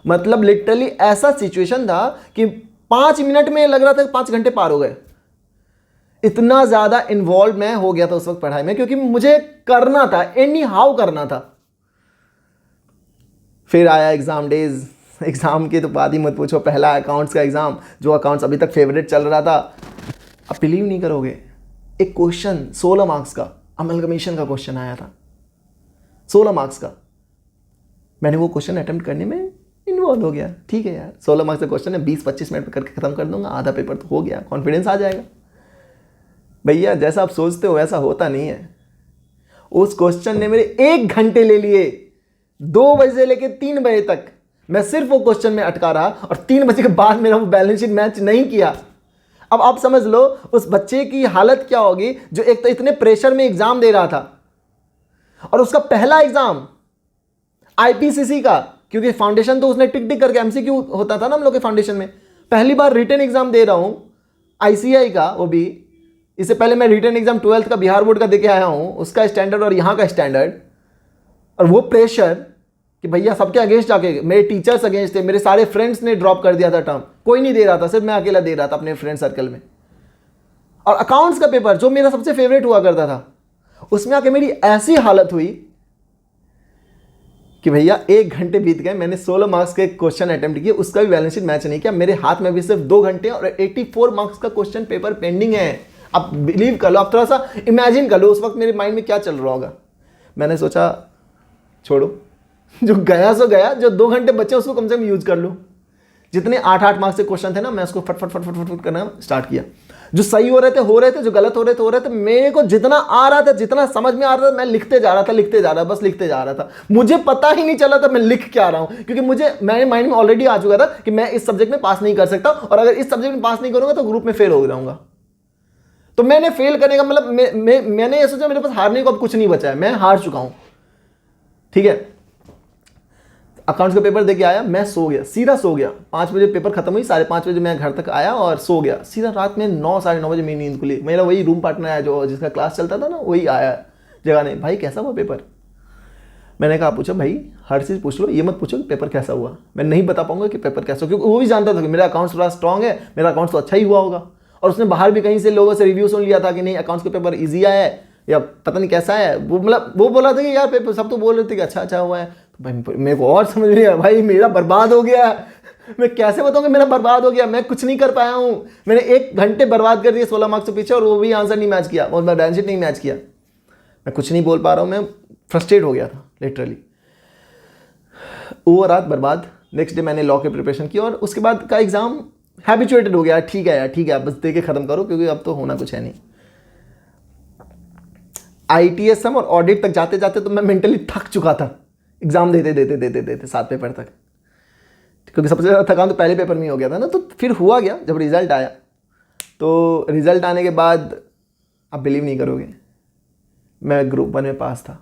मतलब लिटरली ऐसा सिचुएशन था कि 5 मिनट में लग रहा था कि 5 घंटे पार हो गए। इतना ज़्यादा इन्वॉल्व मैं हो गया था उस वक्त पढ़ाई में, क्योंकि मुझे करना था, एनी हाउ करना था। फिर आया एग्ज़ाम डेज। एग्ज़ाम की तो बात ही मत पूछो, पहला अकाउंट्स का एग्ज़ाम, जो अकाउंट्स अभी तक फेवरेट चल रहा था। अब बिलीव नहीं करोगे, एक क्वेश्चन 16 मार्क्स का अमलगमेशन का क्वेश्चन आया था, 16 मार्क्स का। मैंने वो क्वेश्चन अटेम्प्ट करने में इन्वॉल्व हो गया। ठीक है यार, 16 मार्क्स का क्वेश्चन है, 20-25 मिनट में करके ख़त्म कर दूंगा, आधा पेपर तो हो गया, कॉन्फिडेंस आ जाएगा। भैया जैसा आप सोचते हो वैसा होता नहीं है। उस क्वेश्चन ने मेरे 1 घंटे ले लिए, 2 बजे से लेकर 3 बजे तक मैं सिर्फ वो क्वेश्चन में अटका रहा, और 3 बजे के बाद मेरा वो बैलेंस शीट मैच नहीं किया। अब आप समझ लो उस बच्चे की हालत क्या होगी, जो एक तो इतने प्रेशर में एग्जाम दे रहा था, और उसका पहला एग्जाम IPCC का, क्योंकि फाउंडेशन तो उसने टिक टिक करके MCQ होता था ना हम लोग के फाउंडेशन में। पहली बार रिटन एग्जाम दे रहा हूं ICI का, वो भी इससे पहले मैं रिटन एग्जाम 12th का बिहार बोर्ड का देके आया हूं, उसका स्टैंडर्ड और यहाँ का स्टैंडर्ड, और वो प्रेशर कि भैया सबके अगेंस्ट जाके, मेरे टीचर्स अगेंस्ट थे, मेरे सारे फ्रेंड्स ने ड्रॉप कर दिया था टर्म, कोई नहीं दे रहा था, सिर्फ मैं अकेला दे रहा था अपने फ्रेंड सर्कल में। और अकाउंट्स का पेपर जो मेरा सबसे फेवरेट हुआ करता था, उसमें आके मेरी ऐसी हालत हुई कि भैया 1 घंटे बीत गए, मैंने 16 मार्क्स के क्वेश्चन अटेम्प्ट किए, उसका भी बैलेंस शीट मैच नहीं किया। मेरे हाथ में भी सिर्फ 2 घंटे और 84 मार्क्स का क्वेश्चन पेपर पेंडिंग है। अब बिलीव कर लो, आप थोड़ा सा इमेजिन कर लो उस वक्त मेरे माइंड में क्या चल रहा होगा। मैंने सोचा छोड़ो, जो गया सो गया, जो 2 घंटे बचे उसको कम से कम यूज कर लूँ। जितने 8-8 मार्क्स के क्वेश्चन थे ना, मैं उसको फट करना स्टार्ट किया। जो सही हो रहे थे, जो गलत हो रहे थे। मेरे को जितना आ रहा था, जितना समझ में आ रहा था, मैं लिखते जा रहा था, बस लिखते जा रहा था। मुझे पता ही नहीं चला था मैं लिख क्या रहा हूँ, क्योंकि मेरे माइंड में ऑलरेडी आ चुका था कि मैं इस सब्जेक्ट में पास नहीं कर सकता, और अगर इस सब्जेक्ट में पास नहीं करूंगा तो ग्रुप में फेल हो जाऊंगा। तो मैंने फेल करने का मतलब मैंने ये सोचा मेरे पास हारने को अब कुछ नहीं बचा है, मैं हार चुका हूं। ठीक है, अकाउंट्स का पेपर देके आया, मैं सो गया, सीधा सो गया। 5 बजे पेपर खत्म हुई, 5:30 बजे मैं घर तक आया और सो गया। सीधा रात में 9-9:30 बजे मेरी नींद खुली। मेरा वही रूम पार्टनर आया जो जिसका क्लास चलता था ना, वही आया जगाने, भाई कैसा हुआ पेपर। मैंने कहा पूछो भाई, हर चीज़ पूछ लो, ये मत पूछो कि पेपर कैसा हुआ। मैं नहीं बता पाऊंगा कि पेपर कैसा हुआ, क्योंकि वो भी जानता था कि मेरा अकाउंट्स थोड़ा स्ट्रॉन्ग है, मेरा अकाउंट्स तो अच्छा ही हुआ होगा। और उसने बाहर भी कहीं से लोगों से रिव्यू सुन लिया था कि नहीं अकाउंट्स का पेपर ईजी आया है या पता नहीं कैसा है। वो मतलब वो बोला था कि यार पेपर, सब तो बोल रहे थे कि अच्छा हुआ है। तो भाई मेरे को और समझ नहीं आया, भाई मेरा बर्बाद हो गया। मैं कैसे बताऊंगा मेरा बर्बाद हो गया, मैं कुछ नहीं कर पाया हूँ। मैंने 1 घंटे बर्बाद कर दिए 16 मार्क्स के पीछे, और वो भी आंसर नहीं मैच किया, और मैं बैलेंस शीट नहीं मैच किया। मैं कुछ नहीं बोल पा रहा हूँ, मैं फ्रस्ट्रेट हो गया था लिटरली। वो रात बर्बाद। नेक्स्ट डे मैंने लॉ की प्रिपरेशन की और उसके बाद का एग्ज़ाम हैबिचुएटेड हो गया। ठीक है यार, ठीक है, बस दे के ख़त्म करो क्योंकि अब तो होना कुछ है नहीं। ITSM और ऑडिट तक जाते जाते तो मैं मेंटली थक चुका था, एग्ज़ाम देते 7 पेपर तक, क्योंकि सबसे ज़्यादा थकान तो पहले पेपर में ही हो गया था ना। तो फिर हुआ गया, जब रिज़ल्ट आया तो रिज़ल्ट आने के बाद आप बिलीव नहीं करोगे, मैं ग्रुप 1 में पास था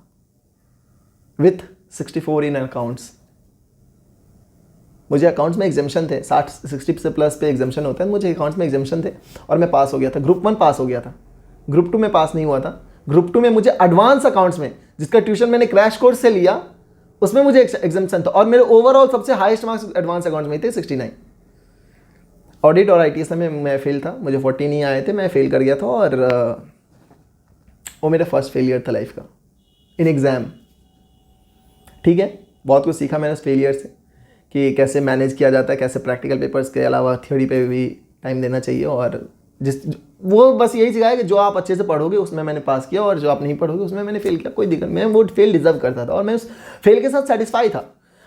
विथ 64 इन अकाउंट्स। मुझे अकाउंट्स में एग्जाम्शन थे, 60 से प्लस पे एग्जाम्शन होता है, मुझे अकाउंट्स में एग्जाम्शन थे और मैं पास हो गया था। ग्रुप 1 पास हो गया था, ग्रुप 2 में पास नहीं हुआ था। ग्रुप 2 में मुझे एडवांस अकाउंट्स में, जिसका ट्यूशन मैंने क्रैश कोर्स से लिया, उसमें मुझे एग्जाम्शन था और मेरे ओवरऑल सबसे हाईएस्ट मार्क्स एडवांस अकाउंट्स में थे 69। ऑडिट और ITSM में मैं फेल था, मुझे 40 नहीं आए थे, मैं फेल कर गया था और वो मेरा फर्स्ट फेलियर था लाइफ का इन एग्ज़ाम। ठीक है, बहुत कुछ सीखा मैंने उस फेलियर से कि कैसे मैनेज किया जाता है, कैसे प्रैक्टिकल पेपर्स के अलावा थ्योरी पे भी टाइम देना चाहिए। और वो बस यही सिखाया कि जो आप अच्छे से पढ़ोगे उसमें मैंने पास किया और जो आप नहीं पढ़ोगे उसमें मैंने फेल किया। कोई दिक्कत, मैं वो फेल डिजर्व करता था और मैं उस फेल के साथ सेटिस्फाई था।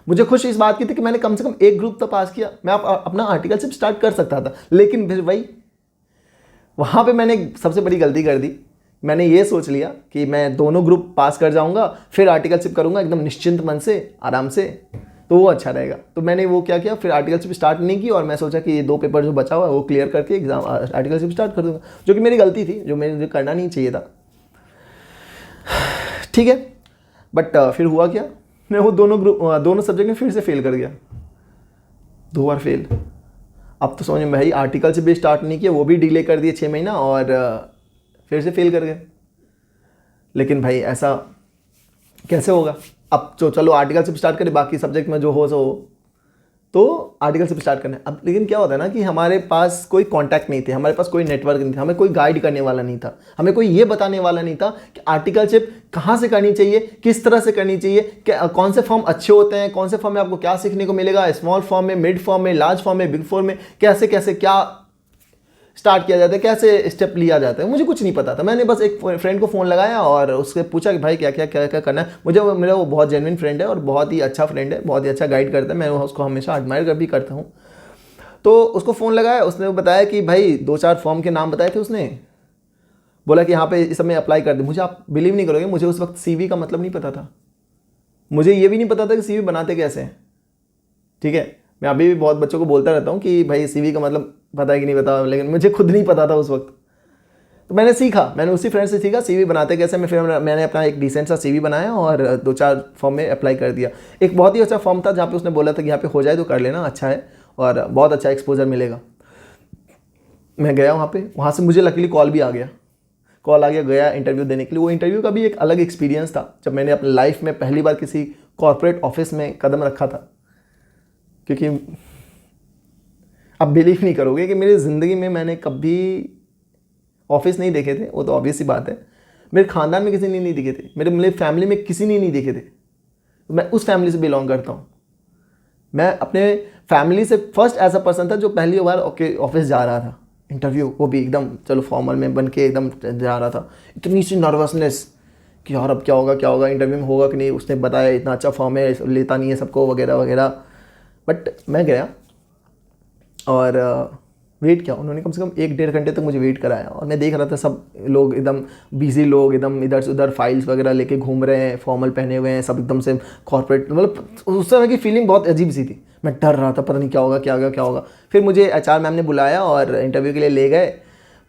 मुझे खुश इस बात की थी कि मैंने कम से कम एक ग्रुप तो पास किया, मैं अपना आर्टिकलशिप स्टार्ट कर सकता था। लेकिन फिर वही वहाँ पे मैंने सबसे बड़ी गलती कर दी। मैंने ये सोच लिया कि मैं दोनों ग्रुप पास कर जाऊँगा, फिर आर्टिकलशिप करूँगा एकदम निश्चिंत मन से, आराम से, तो वो अच्छा रहेगा। तो मैंने वो क्या किया, फिर आर्टिकलशिप स्टार्ट नहीं की और मैं सोचा कि ये 2 पेपर जो बचा हुआ है वो क्लियर करके एग्जाम आर्टिकलशिप स्टार्ट कर दूँगा, जो कि मेरी गलती थी, जो मुझे करना नहीं चाहिए था। ठीक है, बट फिर हुआ क्या, मैं वो दोनों सब्जेक्ट में फिर से फेल कर गया, 2 बार फेल। अब तो समझ में भाई, आर्टिकलशिप भी स्टार्ट नहीं किया, वो भी डिले कर दिए 6 महीना और फिर से फेल कर गए। लेकिन भाई ऐसा कैसे होगा। अब तो चलो आर्टिकलशिप स्टार्ट करें, बाकी सब्जेक्ट में जो हो सो हो, तो आर्टिकलशिप स्टार्ट करना है। अब लेकिन क्या होता है ना कि हमारे पास कोई कांटेक्ट नहीं थे, हमारे पास कोई नेटवर्क नहीं था, हमें कोई गाइड करने वाला नहीं था, हमें कोई ये बताने वाला नहीं था कि आर्टिकलशिप कहाँ से करनी चाहिए, किस तरह से करनी चाहिए, कौन से फॉर्म अच्छे होते हैं, कौन से फॉर्म में आपको क्या सीखने को मिलेगा, स्मॉल फॉर्म में, मिड फॉर्म में, लार्ज फॉर्म में, बिग फॉर्म में कैसे कैसे क्या स्टार्ट किया जाता है, कैसे स्टेप लिया जाता है, मुझे कुछ नहीं पता था। मैंने बस एक फ्रेंड को फ़ोन लगाया और उससे पूछा कि भाई क्या क्या क्या क्या करना है। मेरा वो बहुत जेन्युइन फ्रेंड है और बहुत ही अच्छा फ्रेंड है, बहुत ही अच्छा गाइड करता है, मैं उसको हमेशा एडमायर भी करता हूँ। तो उसको फ़ोन लगाया, उसने बताया कि भाई 2-4 फॉर्म के नाम बताए थे उसने, बोला कि यहाँ पे इस समय अप्लाई कर दे। मुझे, आप बिलीव नहीं करोगे, मुझे उस वक्त CV का मतलब नहीं पता था। मुझे ये भी नहीं पता था कि CV बनाते कैसे हैं। ठीक है, मैं अभी भी बहुत बच्चों को बोलता रहता हूँ कि भाई CV का मतलब पता है कि नहीं पता, लेकिन मुझे खुद नहीं पता था उस वक्त। तो मैंने सीखा, मैंने उसी फ्रेंड से सीखा CV बनाते कैसे। मैंने अपना एक डिसेंट सा CV बनाया और 2-4 फॉर्म में अप्लाई कर दिया। एक बहुत ही अच्छा फॉर्म था जहाँ पे उसने बोला था कि यहाँ पे हो जाए तो कर लेना, अच्छा है और बहुत अच्छा एक्सपोजर मिलेगा। मैं गया वहाँ से मुझे लकीली कॉल भी आ गया, गया इंटरव्यू देने के लिए। वो इंटरव्यू का भी एक अलग एक्सपीरियंस था, जब मैंने अपनी लाइफ में पहली बार किसी कॉर्पोरेट ऑफिस में कदम रखा था। क्योंकि आप बिलीव नहीं करोगे कि मेरी ज़िंदगी में मैंने कभी ऑफिस नहीं देखे थे, वो तो ऑब्वियस सी बात है। मेरे ख़ानदान में किसी ने नहीं दिखे थे, मेरे फैमिली में किसी ने नहीं देखे थे। तो मैं उस फैमिली से बिलोंग करता हूँ। मैं अपने फैमिली से फर्स्ट ऐसा पर्सन था जो पहली बार ऑफिस जा रहा था, इंटरव्यू, वो भी एकदम चलो फॉर्मल में बन के एकदम जा रहा था। इतनी सी नर्वसनेस कि यार अब क्या होगा, इंटरव्यू में होगा कि नहीं। उसने बताया इतना अच्छा फॉर्म है, लेता नहीं है सबको, वगैरह वगैरह। बट मैं गया और वेट किया। उन्होंने कम से कम 1-1.5 घंटे तक मुझे वेट कराया और मैं देख रहा था सब लोग एकदम बिजी, लोग एकदम इधर से उधर फाइल्स वगैरह लेके घूम रहे हैं, फॉर्मल पहने हुए हैं, सब एकदम से कॉर्पोरेट। मतलब उस समय की फीलिंग बहुत अजीब सी थी। मैं डर रहा था, पता नहीं क्या होगा। फिर मुझे HR मैम ने बुलाया और इंटरव्यू के लिए ले गए।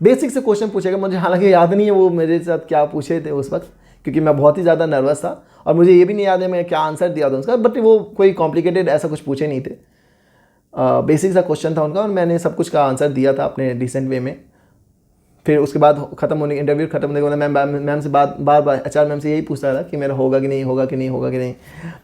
बेसिक से क्वेश्चन पूछे गए, मुझे हालांकि याद नहीं है वो मेरे साथ क्या पूछे थे उस वक्त, क्योंकि मैं बहुत ही ज़्यादा नर्वस था और मुझे ये भी नहीं याद है मैं क्या आंसर दिया था उसका। बट वो कोई कॉम्प्लिकेटेड ऐसा कुछ पूछे नहीं थे, बेसिक सा क्वेश्चन था उनका और मैंने सब कुछ का आंसर दिया था अपने डिसेंट वे में। फिर उसके बाद इंटरव्यू खत्म होने के बाद मैम से बार HR मैम से यही पूछता था कि मेरा होगा कि नहीं।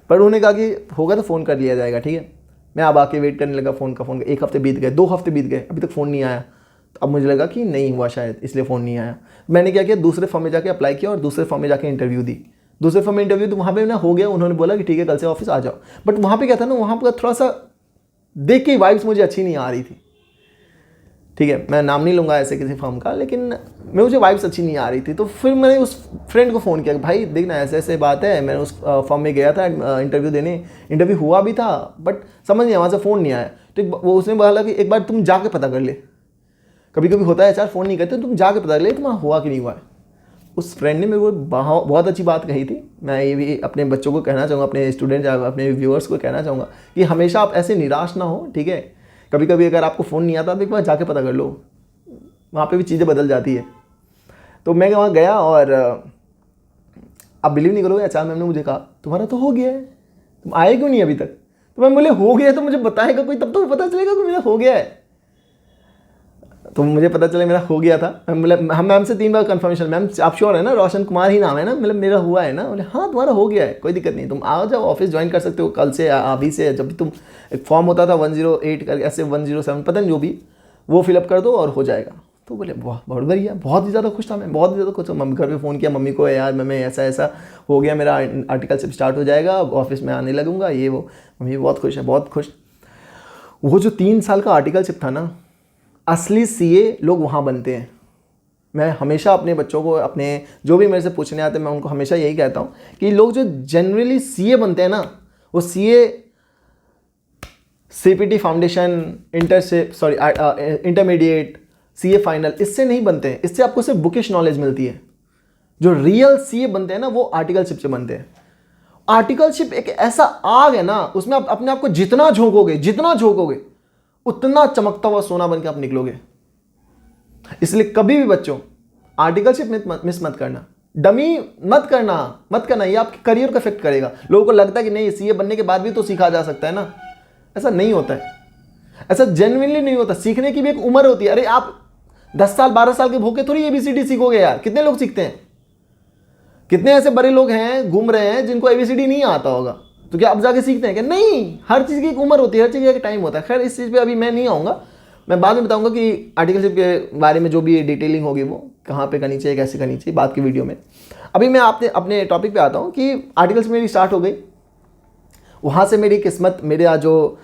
पर उन्होंने कहा कि होगा तो फ़ोन कर लिया जाएगा, ठीक है। मैं अब आके वेट करने लगा फ़ोन का। 1 हफ्ते बीत गए, 2 हफ्ते बीत गए, अभी तक फ़ोन नहीं आया। तो अब मुझे लगा कि नहीं हुआ शायद, इसलिए फ़ोन नहीं आया। मैंने क्या किया, दूसरे फॉर्म में जाके अप्लाई किया और दूसरे फॉर्म में जाके इंटरव्यू दी। दूसरे फॉर्म में इंटरव्यू तो वहाँ पे ना हो गया, उन्होंने बोला कि ठीक है कल से ऑफिस आ जाओ। बट वहाँ पे क्या था ना, वहाँ पर थोड़ा सा देख के वाइब्स मुझे अच्छी नहीं आ रही थी। ठीक है, मैं नाम नहीं लूँगा ऐसे किसी फर्म का, लेकिन मुझे वाइब्स अच्छी नहीं आ रही थी। तो फिर मैंने उस फ्रेंड को फ़ोन किया कि भाई देख ना ऐसे ऐसे बात है, मैं उस फर्म में गया था इंटरव्यू देने, इंटरव्यू हुआ भी था बट समझ नहीं आया, वहाँ से फ़ोन नहीं आया। तो वो उसने बोला कि एक बार तुम जाके पता कर ले, कभी कभी होता है एचआर फ़ोन नहीं करते, तुम जाके पता कर ले तुम्हारा हुआ कि नहीं हुआ है। उस फ्रेंड ने मेरे को बहुत अच्छी बात कही थी। मैं ये भी अपने बच्चों को कहना चाहूँगा, अपने स्टूडेंट अपने व्यूअर्स को कहना चाहूँगा कि हमेशा आप ऐसे निराश ना हो, ठीक है। कभी कभी अगर आपको फ़ोन नहीं आता आप एक बार जाके पता कर लो, वहाँ पे भी चीज़ें बदल जाती है। तो मैं वहाँ गया और आप बिलीव नहीं करोगे, एचआर मैम ने मुझे कहा तुम्हारा तो हो गया है, तुम आए क्यों नहीं अभी तक। तो मैं बोले हो गया है तो मुझे बताएगा कोई, तब तो पता चलेगा कि मेरा हो गया है। तो मुझे पता चला मेरा हो गया था। मतलब हम मैम से 3 बार कंफर्मेशन, मैम आप श्योर है ना, रोशन कुमार ही नाम है ना, मतलब मेरा हुआ है ना। बोले हाँ तुम्हारा हो गया है, कोई दिक्कत नहीं, तुम आओ जाओ ऑफिस ज्वाइन कर सकते हो कल से, अभी से। जब भी तुम एक फॉर्म होता था 108 करके ऐसे 107 पता नहीं जो भी, वो फिलअप कर दो और हो जाएगा। तो बोले वाह बहुत बढ़िया, बहुत ही ज़्यादा खुश था मैं, बहुत ही ज़्यादा खुश था। मम्मी घर पे फ़ोन किया मम्मी को, यार मैं ऐसा ऐसा हो गया, मेरा आर्टिकलशिप स्टार्ट हो जाएगा, ऑफिस में आने लगूंगा, ये वो। मम्मी बहुत खुश है, बहुत खुश। वो जो 3 साल का आर्टिकलशिप था ना, असली सीए लोग वहाँ बनते हैं। मैं हमेशा अपने बच्चों को, अपने जो भी मेरे से पूछने आते हैं, मैं उनको हमेशा यही कहता हूँ कि लोग जो जनरली सीए बनते हैं ना, वो CA CPT foundation, intermediate, CA final, इससे नहीं बनते हैं। इससे आपको सिर्फ बुकिश नॉलेज मिलती है। जो रियल सीए बनते हैं ना, वो आर्टिकलशिप से बनते हैं। आर्टिकलशिप एक ऐसा आग है ना, उसमें आप अपने आप को जितना झोंकोगे उतना चमकता हुआ सोना बन के आप निकलोगे। इसलिए कभी भी बच्चों आर्टिकलशिप मिस मत करना, डमी मत करना। ये आपके करियर को अफेक्ट करेगा। लोगों को लगता है कि नहीं सीए बनने के बाद भी तो सीखा जा सकता है ना, ऐसा नहीं होता है, ऐसा जेन्युइनली नहीं होता। सीखने की भी एक उम्र होती है। अरे आप 10 साल 12 साल के भूखे थोड़ी एबीसीडी सीखोगे यार। कितने लोग सीखते हैं, कितने ऐसे बड़े लोग हैं घूम रहे हैं जिनको एबीसीडी नहीं आता होगा, तो क्या अब जाके सीखते हैं क्या? नहीं, हर चीज़ की एक उम्र होती है, हर चीज़ का एक टाइम होता है। खैर इस चीज़ पे अभी मैं नहीं आऊँगा, मैं बाद में बताऊँगा कि आर्टिकलशिप के बारे में जो भी डिटेलिंग होगी वो कहाँ पे करनी चाहिए, कैसे करनी चाहिए, बाद की वीडियो में। अभी मैं अपने टॉपिक पे आता हूँ कि आर्टिकल्स मेरी स्टार्ट हो गई। वहाँ से मेरी किस्मत, मेरा जो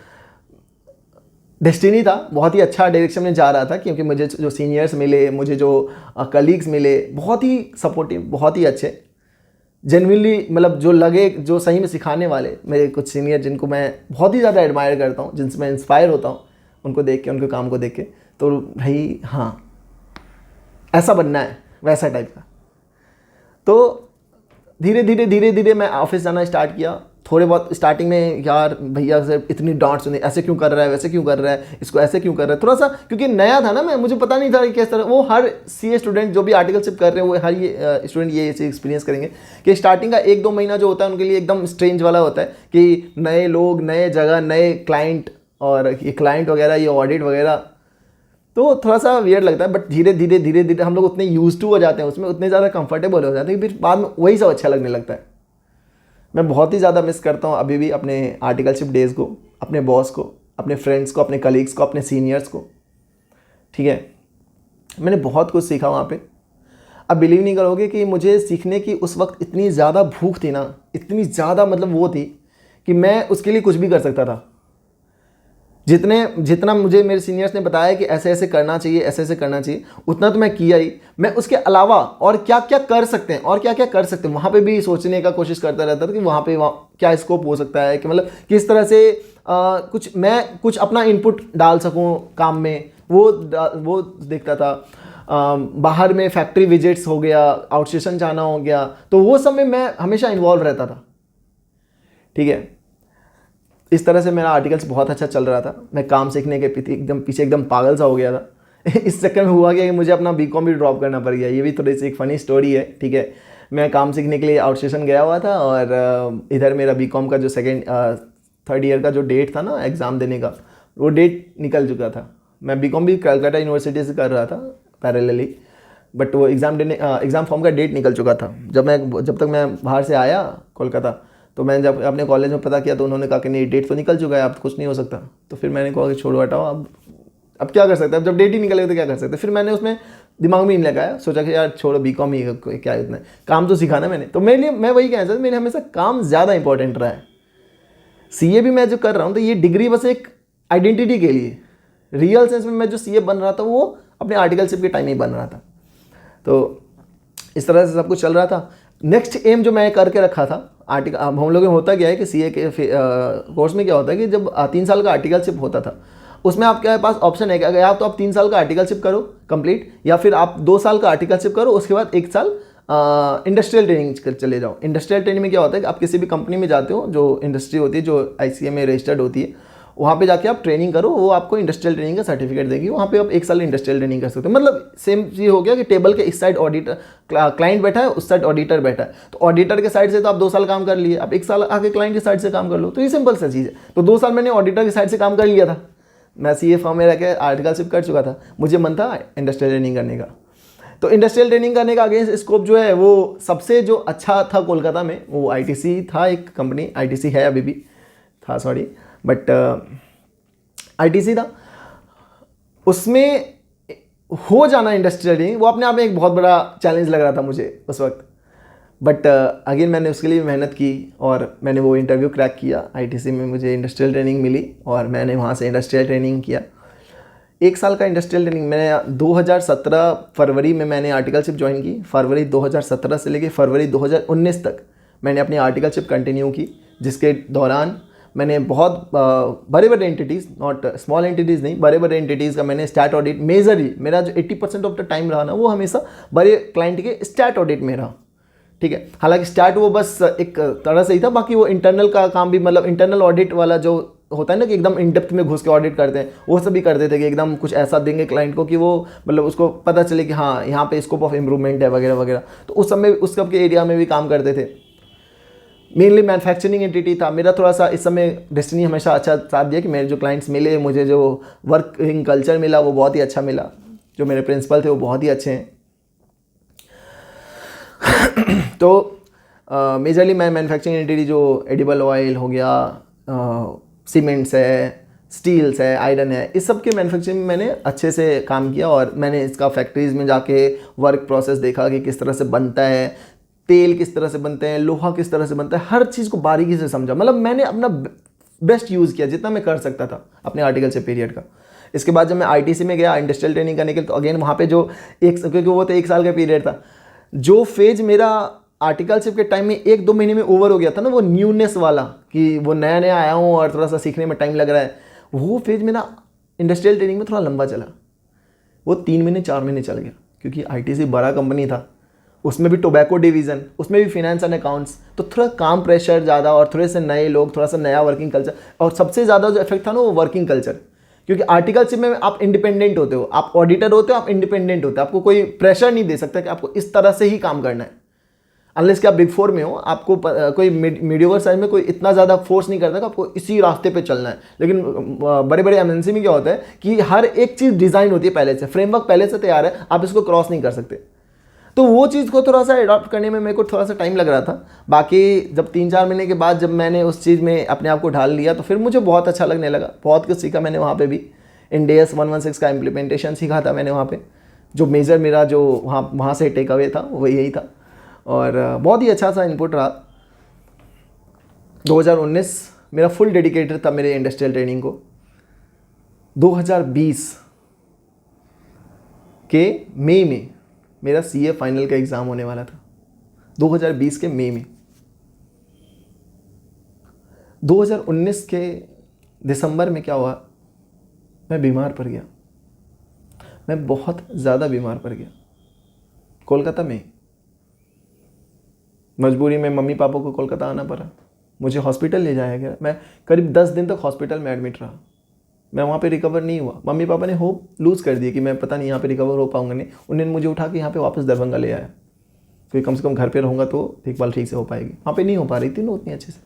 डेस्टिनी था, बहुत ही अच्छा डायरेक्शन में जा रहा था, क्योंकि मुझे जो सीनियर्स मिले, मुझे जो कलीग्स मिले, बहुत ही सपोर्टिव, बहुत ही अच्छे, जेन्युइनली मतलब जो सही में सिखाने वाले मेरे कुछ सीनियर, जिनको मैं बहुत ही ज़्यादा एडमायर करता हूँ, जिनसे मैं इंस्पायर होता हूँ उनको देख के, उनके काम को देख के। तो भाई हाँ, ऐसा बनना है, वैसा टाइप का। तो धीरे धीरे मैं ऑफिस जाना स्टार्ट किया। थोड़े बहुत स्टार्टिंग में यार भैया से इतनी डांट सुनी, ऐसे क्यों कर रहा है, वैसे क्यों कर रहा है, इसको ऐसे क्यों कर रहा है, थोड़ा सा, क्योंकि नया था ना मैं, मुझे पता नहीं था कि किस तरह। वो हर सीए स्टूडेंट जो भी आर्टिकलशिप कर रहे हैं, वो हर ये स्टूडेंट ये एक्सपीरियंस करेंगे कि स्टार्टिंग का 1-2 महीना जो होता है उनके लिए एकदम स्ट्रेंज वाला होता है, कि नए लोग, नए जगह, नए क्लाइंट, और ये क्लाइंट वगैरह, ये ऑडिट वगैरह, तो थोड़ा सा वियर्ड लगता है। बट धीरे धीरे हम लोग उतने यूज टू हो जाते हैं उसमें, उतने ज़्यादा कंफर्टेबल हो जाते हैं कि फिर बाद में वही सब अच्छा लगने लगता है। मैं बहुत ही ज़्यादा मिस करता हूँ अभी भी अपने आर्टिकलशिप डेज़ को, अपने बॉस को, अपने फ्रेंड्स को, अपने कलीग्स को, अपने सीनियर्स को। ठीक है, मैंने बहुत कुछ सीखा वहाँ पे। अब बिलीव नहीं करोगे कि मुझे सीखने की उस वक्त इतनी ज़्यादा भूख थी ना, इतनी ज़्यादा, मतलब वो थी कि मैं उसके लिए कुछ भी कर सकता था। जितना मुझे मेरे सीनियर्स ने बताया कि ऐसे ऐसे करना चाहिए, ऐसे ऐसे करना चाहिए, उतना तो मैं किया ही। मैं उसके अलावा और क्या क्या कर सकते हैं, और क्या क्या कर सकते हैं, वहाँ पे भी सोचने का कोशिश करता रहता था कि वहाँ पे क्या स्कोप हो सकता है, कि मतलब किस तरह से मैं कुछ अपना इनपुट डाल सकूँ काम में, वो देखता था। बाहर में फैक्ट्री विजिट्स हो गया, आउटस्टेशन जाना हो गया, तो वो सब में मैं हमेशा इन्वॉल्व रहता था। ठीक है, इस तरह से मेरा आर्टिकल्स बहुत अच्छा चल रहा था। मैं काम सीखने के पीछे एकदम पागल सा हो गया था। इस चक्कर में हुआ क्या कि मुझे अपना बीकॉम भी ड्रॉप करना पड़ गया। ये भी थोड़ी सी एक फ़नी स्टोरी है। ठीक है, मैं काम सीखने के लिए आउटस्टेशन गया हुआ था, और इधर मेरा बीकॉम का जो थर्ड ईयर का जो डेट था ना एग्ज़ाम देने का, वो डेट निकल चुका था। मैं बीकॉम भी कलकत्ता यूनिवर्सिटी से कर रहा था पैरेलली, बट वो एग्ज़ाम फॉर्म का डेट निकल चुका था। जब तक मैं बाहर से आया कोलकाता, तो मैंने जब अपने कॉलेज में पता किया तो उन्होंने कहा कि नहीं, डेट तो निकल चुका है, अब कुछ नहीं हो सकता। तो फिर मैंने कहा कि छोड़ो हटाओ, अब क्या कर सकते हैं, अब जब डेट ही निकले तो क्या कर सकते हैं। फिर मैंने उसमें दिमाग में नहीं लगाया, सोचा कि यार छोड़ो बीकॉम ही, क्या इतना काम तो सीखा ना मैंने। तो मेरे लिए मैं वही कहना चाहता हूँ, मेरे हमेशा काम ज़्यादा इंपॉर्टेंट रहा है। सीए भी मैं जो कर रहा हूँ, तो ये डिग्री बस एक आइडेंटिटी के लिए, रियल सेंस में मैं जो सीए बन रहा था वो अपने आर्टिकलशिप के टाइम ही बन रहा था। तो इस तरह से सब कुछ चल रहा था। नेक्स्ट एम जो मैं करके रखा था आर्टिकल, अब हम लोगों में होता क्या है कि सीए के कोर्स में क्या होता है कि जब 3 साल का आर्टिकलशिप होता था उसमें आपके पास ऑप्शन है कि अगर आप तो आप 3 साल का आर्टिकलशिप करो कंप्लीट, या फिर आप 2 साल का आर्टिकलशिप करो, उसके बाद 1 साल इंडस्ट्रियल ट्रेनिंग चले जाओ। इंडस्ट्रियल ट्रेनिंग में क्या होता है कि आप किसी भी कंपनी में जाते हो जो इंडस्ट्री होती है, जो आईसीए में रजिस्टर्ड होती है, वहाँ पे जाके आप ट्रेनिंग करो, वो आपको इंडस्ट्रियल ट्रेनिंग का सर्टिफिकेट देगी। वहाँ पे आप 1 साल इंडस्ट्रियल ट्रेनिंग कर सकते हो। मतलब सेम चीज़ हो गया कि टेबल के इस साइड ऑडिटर क्लाइंट बैठा है, उस साइड ऑडिटर बैठा है, तो ऑडिटर के साइड से तो आप 2 साल काम कर लिए, अब 1 साल आके क्लाइंट के साइड से काम कर लो। तो ये सिंपल सा चीज़ है। तो 2 साल मैंने ऑडिटर की साइड से काम कर लिया था। मैं सीए फॉर्म में रह के आर्टिकलशिप कर चुका था, मुझे मन था इंडस्ट्रियल ट्रेनिंग करने का। तो इंडस्ट्रियल ट्रेनिंग करने का अगेंस्ट स्कोप जो है वो सबसे जो अच्छा था कोलकाता में, वो आईटीसी था। एक कंपनी आईटीसी है, अभी भी था, सॉरी, बट आईटीसी था। उसमें हो जाना इंडस्ट्रियल ट्रेनिंग वो अपने आप में एक बहुत बड़ा चैलेंज लग रहा था मुझे उस वक्त। बट अगेन मैंने उसके लिए मेहनत की और मैंने वो इंटरव्यू क्रैक किया। आईटीसी में मुझे इंडस्ट्रियल ट्रेनिंग मिली और मैंने वहाँ से इंडस्ट्रियल ट्रेनिंग किया। 1 साल का इंडस्ट्रियल ट्रेनिंग मैंने 2017 फरवरी में मैंने आर्टिकलशिप ज्वाइन की। फरवरी 2017 से लेकर फरवरी 2019 तक मैंने अपनी आर्टिकलशिप कंटिन्यू की, जिसके दौरान मैंने बहुत बड़े बड़े एंटिटीज़, नॉट स्मॉल एंटिटीज़ नहीं, बड़े बड़े एंटिटीज़ का मैंने स्टैट ऑडिट मेजरली, मेरा जो 80% ऑफ द टाइम रहा ना वो हमेशा बड़े क्लाइंट के स्टैट ऑडिट में रहा। ठीक है, हालांकि स्टैट वो बस एक तरह से ही था, बाकी वो इंटरनल का काम भी, मतलब इंटरनल ऑडिट वाला जो होता है ना कि एकदम इन डेप्थ में घुस के ऑडिट करते हैं, वो सब भी करते थे कि एकदम कुछ ऐसा देंगे क्लाइंट को कि वो मतलब उसको पता चले कि हाँ यहाँ पे स्कोप ऑफ इम्प्रूवमेंट है वगैरह वगैरह। तो उस समय उस सब के एरिया में भी काम करते थे। मेनली मैन्युफैक्चरिंग एंटिटी था मेरा। थोड़ा सा इस समय डेस्टिनी हमेशा अच्छा साथ दिया कि मेरे जो क्लाइंट्स मिले, मुझे जो वर्किंग कल्चर मिला वो बहुत ही अच्छा मिला, जो मेरे प्रिंसिपल थे वो बहुत ही अच्छे हैं। तो मेजरली मैं मैन्युफैक्चरिंग एंटिटी जो एडिबल ऑयल हो गया, सीमेंट्स है, स्टील्स है, आयरन है, इस सब के मैन्युफैक्चरिंग में मैंने अच्छे से काम किया और मैंने इसका फैक्ट्रीज़ में जाके वर्क प्रोसेस देखा कि किस तरह से बनता है, तेल किस तरह से बनते हैं, लोहा किस तरह से बनता है, हर चीज़ को बारीकी से समझा। मतलब मैंने अपना बेस्ट यूज़ किया जितना मैं कर सकता था अपने आर्टिकलशिप पीरियड का। इसके बाद जब मैं आईटीसी में गया इंडस्ट्रियल ट्रेनिंग करने के लिए, तो अगेन वहाँ पे जो क्योंकि वो तो 1 साल का पीरियड था, जो फेज मेरा आर्टिकलशिप के टाइम में 1-2 महीने में ओवर हो गया था ना, वो न्यूनेस वाला कि वो नया नया आया हूँ और थोड़ा सा सीखने में टाइम लग रहा है, वो फेज मेरा इंडस्ट्रियल ट्रेनिंग में थोड़ा लंबा चला। वो 3 महीने 4 महीने चल गया, क्योंकि आईटीसी बड़ा कंपनी था, उसमें भी टोबैको डिवीज़न, उसमें भी फिनेंस एंड अकाउंट्स, तो थोड़ा काम प्रेशर ज़्यादा और थोड़े से नए लोग, थोड़ा सा नया वर्किंग कल्चर, और सबसे ज़्यादा जो इफेक्ट था ना वो वर्किंग कल्चर। क्योंकि आर्टिकलशिप में आप इंडिपेंडेंट होते हो, आप ऑडिटर होते हो, आप इंडिपेंडेंट होते हो, आपको कोई प्रेशर नहीं दे सकता कि आपको इस तरह से ही काम करना है। अनलेस कि आप बिग 4 में हो, आपको कोई मीडियोवर साइज में कोई इतना ज़्यादा फोर्स नहीं करता कि आपको इसी रास्ते पे चलना है। लेकिन बड़े बड़े एमएनसी में क्या होता है कि हर एक चीज़ डिज़ाइन होती है पहले से, फ्रेमवर्क पहले से तैयार है, आप इसको क्रॉस नहीं कर सकते। तो वो चीज़ को थोड़ा सा अडॉप्ट करने में मेरे को थोड़ा सा टाइम लग रहा था। बाकी जब 3-4 महीने के बाद जब मैंने उस चीज़ में अपने आप को ढाल लिया, तो फिर मुझे बहुत अच्छा लगने लगा। बहुत कुछ सीखा मैंने वहाँ पे भी। इंडेस 116 का इम्प्लीमेंटेशन सीखा था मैंने वहाँ पे। जो मेजर मेरा जो वहाँ से टेक अवे था वो यही था, और बहुत ही अच्छा सा इनपुट रहा। 2019 मेरा फुल डेडिकेटेड था मेरे इंडस्ट्रियल ट्रेनिंग को। 2020 के मई में मेरा सीए फाइनल का एग्ज़ाम होने वाला था, 2020 के मई में। 2019 के दिसंबर में क्या हुआ, मैं बीमार पड़ गया। मैं बहुत ज़्यादा बीमार पड़ गया कोलकाता में। मजबूरी में मम्मी पापा को कोलकाता आना पड़ा, मुझे हॉस्पिटल ले जाया गया। मैं करीब 10 दिन तक हॉस्पिटल में एडमिट रहा। मैं वहाँ पे रिकवर नहीं हुआ। मम्मी पापा ने होप लूज़ कर दी कि मैं पता नहीं यहाँ पे रिकवर हो पाऊंगा नहीं। उन्होंने मुझे उठा के यहाँ पे वापस दरभंगा ले आया, क्योंकि कम से कम घर पे रहूँगा तो देखभाल ठीक से हो पाएगी। वहाँ पे नहीं हो पा रही थी ना उतनी अच्छे से,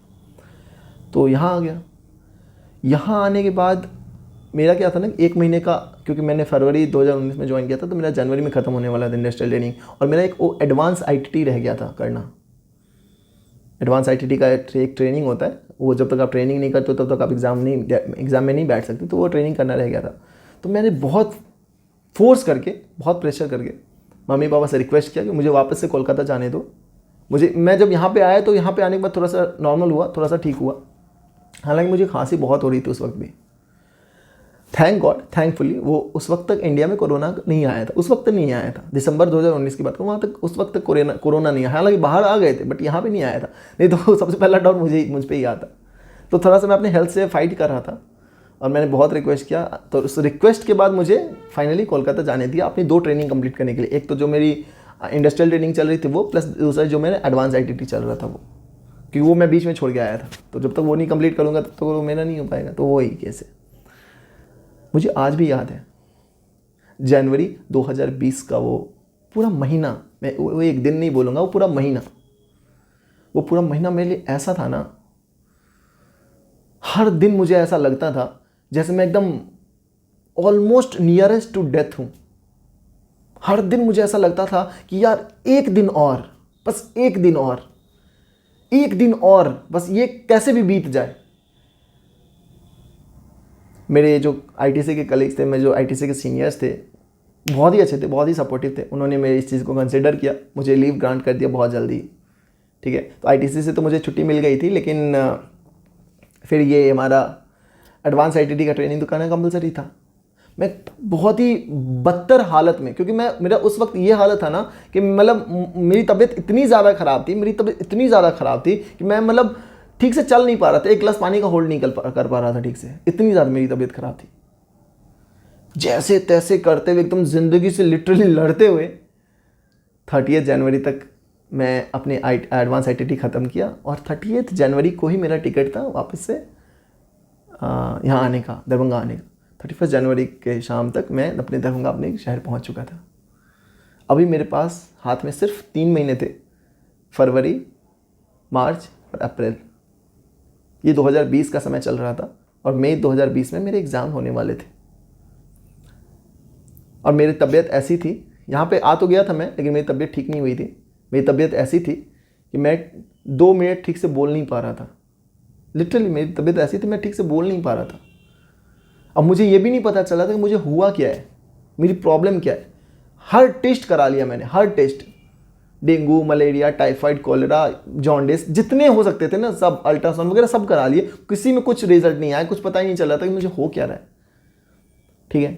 तो यहाँ आ गया। यहाँ आने के बाद मेरा क्या था ना, 1 महीने का, क्योंकि मैंने फरवरी 2019 में ज्वाइन किया था, तो मेरा जनवरी में ख़त्म होने वाला था इंडस्ट्रियल ट्रेनिंग, और मेरा एक वो एडवांस आईटीटी रह गया था करना। एडवांस आईटीटी का एक ट्रेनिंग होता है, वो जब तक आप ट्रेनिंग नहीं करते तब तक आप एग्ज़ाम में नहीं बैठ सकते, तो वो ट्रेनिंग करना रह गया था। तो मैंने बहुत फोर्स करके, बहुत प्रेशर करके मम्मी पापा से रिक्वेस्ट किया कि मुझे वापस से कोलकाता जाने दो। मैं जब यहाँ पे आया तो यहाँ पे आने के बाद थोड़ा सा नॉर्मल हुआ, थोड़ा सा ठीक हुआ। हालांकि मुझे खांसी बहुत हो रही थी उस वक्त भी। थैंक गॉड, थैंकफुली वो उस वक्त तक इंडिया में कोरोना नहीं आया था, उस वक्त नहीं आया था। दिसंबर 2019 की बात करूँ, वहाँ तक उस वक्त तक कोरोना नहीं आया। हालांकि बाहर आ गए थे बट यहाँ पे नहीं आया था, नहीं तो सबसे पहला डाउट मुझ पे ही आता। तो थोड़ा सा मैं अपने हेल्थ से फाइट कर रहा था और मैंने बहुत रिक्वेस्ट किया। तो उस रिक्वेस्ट के बाद मुझे फाइनली कोलकाता जाने दिया अपनी 2 ट्रेनिंग कंप्लीट करने के लिए। एक तो जो मेरी इंडस्ट्रियल ट्रेनिंग चल रही थी वो, प्लस दूसरा जो मेरा एडवांस ITT चल रहा था वो, क्योंकि वो मैं बीच में छोड़ के आया था। तो जब तक वो नहीं कंप्लीट करूँगा तब तक वो मेरा नहीं हो पाएगा। तो वो ही केस है। मुझे आज भी याद है जनवरी 2020 का वो पूरा महीना, मैं वो एक दिन नहीं बोलूँगा, वो पूरा महीना मेरे लिए ऐसा था ना, हर दिन मुझे ऐसा लगता था जैसे मैं एकदम ऑलमोस्ट नियरेस्ट टू डेथ हूँ। हर दिन मुझे ऐसा लगता था कि यार एक दिन और, बस एक दिन और बस ये कैसे भी बीत जाए। मेरे जो ITC के कलीग्स थे, मेरे जो ITC के सीनियर्स थे, बहुत ही अच्छे थे, बहुत ही सपोर्टिव थे। उन्होंने मेरी इस चीज़ को कंसिडर किया, मुझे लीव ग्रांट कर दिया बहुत जल्दी। ठीक है, तो ITC से तो मुझे छुट्टी मिल गई थी, लेकिन फिर ये हमारा एडवांस ITT का ट्रेनिंग तो करना कंपलसरी था। मैं बहुत ही बदतर हालत में, क्योंकि मेरा उस वक्त ये हालत था ना कि मतलब मेरी तबीयत इतनी ज़्यादा ख़राब थी कि मैं मतलब ठीक से चल नहीं पा रहा था, एक गिलास पानी का होल्ड नहीं कर पा रहा था ठीक से, इतनी ज़्यादा मेरी तबीयत ख़राब थी। जैसे तैसे करते हुए, एकदम ज़िंदगी से लिटरली लड़ते हुए 30 जनवरी तक मैं अपने एडवांस ITT ख़त्म किया। और 30 जनवरी को ही मेरा टिकट था वापस से यहाँ आने का, दरभंगा आने का। 31 जनवरी के शाम तक मैं अपने दरभंगा अपने शहर पहुँच चुका था। अभी मेरे पास हाथ में सिर्फ 3 महीने थे, फरवरी, मार्च और अप्रैल। ये 2020 का समय चल रहा था और मई 2020 में मेरे एग्ज़ाम होने वाले थे। और मेरी तबीयत ऐसी थी, यहाँ पे आ तो गया था मैं, लेकिन मेरी तबीयत ठीक नहीं हुई थी। मेरी तबीयत ऐसी थी कि मैं 2 मिनट ठीक से बोल नहीं पा रहा था। लिटरली मेरी तबीयत ऐसी थी, मैं ठीक से बोल नहीं पा रहा था। अब मुझे ये भी नहीं पता चला था कि मुझे हुआ क्या है, मेरी प्रॉब्लम क्या है। हर टेस्ट करा लिया मैंने, हर test, dengue, malaria, typhoid, cholera, jaundice, जितने हो सकते थे ना सब, अल्ट्रासाउंड वगैरह सब करा लिए, किसी में कुछ रिजल्ट नहीं आया, कुछ पता ही नहीं चला था कि मुझे हो क्या रहा है। ठीक है,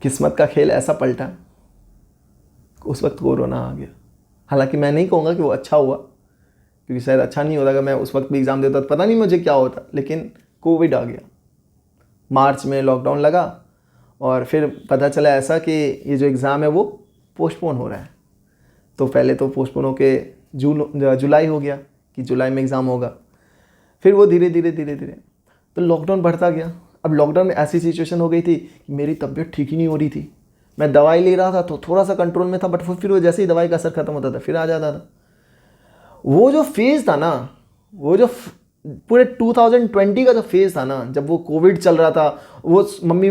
किस्मत का खेल ऐसा पलटा, उस वक्त कोरोना आ गया। हालांकि मैं नहीं कहूँगा कि वो अच्छा हुआ, क्योंकि शायद अच्छा नहीं होता अगर मैं उस वक्त भी एग्ज़ाम देता तो पता नहीं मुझे क्या होता, लेकिन कोविड आ गया। मार्च में लॉकडाउन लगा और फिर पता चला ऐसा कि ये जो एग्ज़ाम है वो पोस्टपोन हो रहा है। तो पहले तो पोस्टपोन होके जुलाई हो गया कि जुलाई में एग्ज़ाम होगा। फिर वो धीरे धीरे तो लॉकडाउन बढ़ता गया। अब लॉकडाउन में ऐसी सिचुएशन हो गई थी कि मेरी तबीयत ठीक ही नहीं हो रही थी। मैं दवाई ले रहा था तो थोड़ा सा कंट्रोल में था, बट फिर वो जैसे ही दवाई का असर खत्म होता था फिर आ जाता था। वो जो फेज़ था ना, वो जो पूरे 2020 का जो फेज़ था ना, जब वो कोविड चल रहा था, वो मम्मी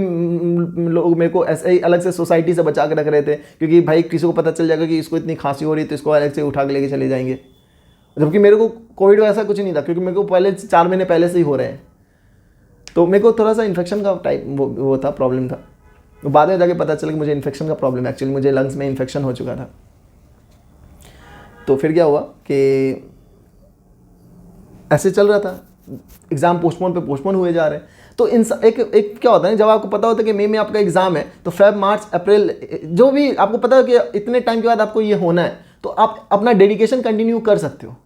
लोग मेरे को ऐसे ही अलग से सोसाइटी से बचा के रख रहे थे, क्योंकि भाई किसी को पता चल जाएगा कि इसको इतनी खांसी हो रही है तो इसको अलग से उठा के लेके चले जाएंगे। जबकि मेरे को कोविड का ऐसा कुछ नहीं था, क्योंकि मेरे को पहले 4 महीने पहले से ही हो रहे हैं। तो मेरे को थोड़ा सा इन्फेक्शन का टाइप वो था, प्रॉब्लम था। तो बाद में जाके पता चला कि मुझे इन्फेक्शन का प्रॉब्लम है, एक्चुअली मुझे लंग्स में इन्फेक्शन हो चुका था। तो फिर क्या हुआ कि ऐसे चल रहा था, एग्ज़ाम पोस्टपोन हुए जा रहे हैं। तो एक क्या होता है, जब आपको पता होता है कि मई में आपका एग्ज़ाम है, तो फेब, मार्च, अप्रैल, जो भी आपको पता है कि इतने टाइम के बाद आपको ये होना है, तो आप अपना डेडिकेशन कंटिन्यू कर सकते हो,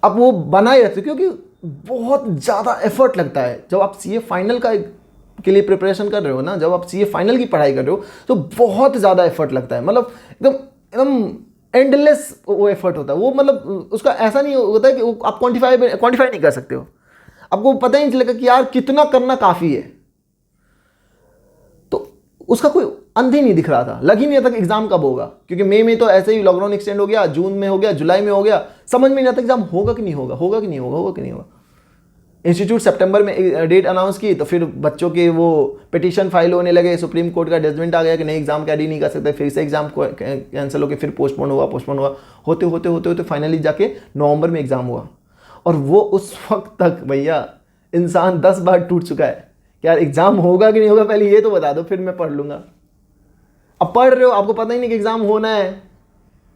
आप वो बनाए रखते हो। क्योंकि बहुत ज़्यादा एफर्ट लगता है जब आप CA फाइनल के लिए प्रिपरेशन कर रहे हो ना, जब आप CA फाइनल की पढ़ाई कर रहे हो तो बहुत ज़्यादा एफर्ट लगता है। मतलब एकदम एंडलेस वो एफर्ट होता है वो। मतलब उसका ऐसा नहीं होता है कि आप क्वान्टिफाई नहीं कर सकते हो, आपको पता ही नहीं चलेगा कि यार कितना करना काफ़ी है। तो उसका कोई अंत ही नहीं दिख रहा था, लग ही नहीं रहा था कि एग्ज़ाम कब होगा, क्योंकि मई में तो ऐसे ही लॉकडाउन एक्सटेंड हो गया, जून में हो गया, जुलाई में हो गया, समझ में नहीं आता एग्ज़ाम होगा कि नहीं होगा। इंस्टीट्यूट सितंबर में डेट अनाउंस की, तो फिर बच्चों के वो पिटीशन फाइल होने लगे, सुप्रीम कोर्ट का जजमेंट आ गया कि नहीं एग्ज़ाम कैरी नहीं कर सकते, फिर से एग्ज़ाम कैंसिल होकर फिर पोस्टपोन हुआ, होते फाइनली जाके नवंबर में एग्ज़ाम हुआ। और वो उस वक्त तक भैया इंसान 10 बार टूट चुका है कि यार एग्ज़ाम होगा कि नहीं होगा, पहले ये तो बता दो फिर मैं पढ़ लूँगा। अब पढ़ रहे हो, आपको पता ही नहीं कि एग्ज़ाम होना है,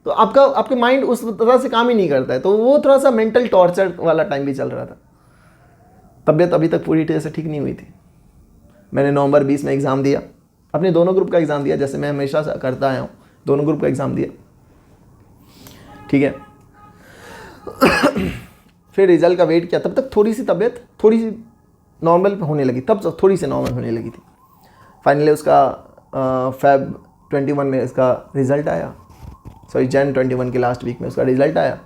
तो आपके माइंड उस तरह से काम ही नहीं करता है। तो वो थोड़ा सा मेंटल टॉर्चर वाला टाइम भी चल रहा था। तबीयत अभी तक पूरी तरह से ठीक नहीं हुई थी। मैंने नवंबर 20 में एग्ज़ाम दिया, अपने दोनों ग्रुप का एग्ज़ाम दिया, जैसे मैं हमेशा करता आया हूँ, दोनों ग्रुप का एग्ज़ाम दिया, ठीक है। फिर रिज़ल्ट का वेट किया, तब तक थोड़ी सी तबीयत थोड़ी सी नॉर्मल होने लगी, तब थोड़ी सी नॉर्मल होने लगी थी। फाइनली उसका Feb 21 में इसका रिज़ल्ट आया, सॉरी Jan 21 के लास्ट वीक में उसका रिज़ल्ट आया।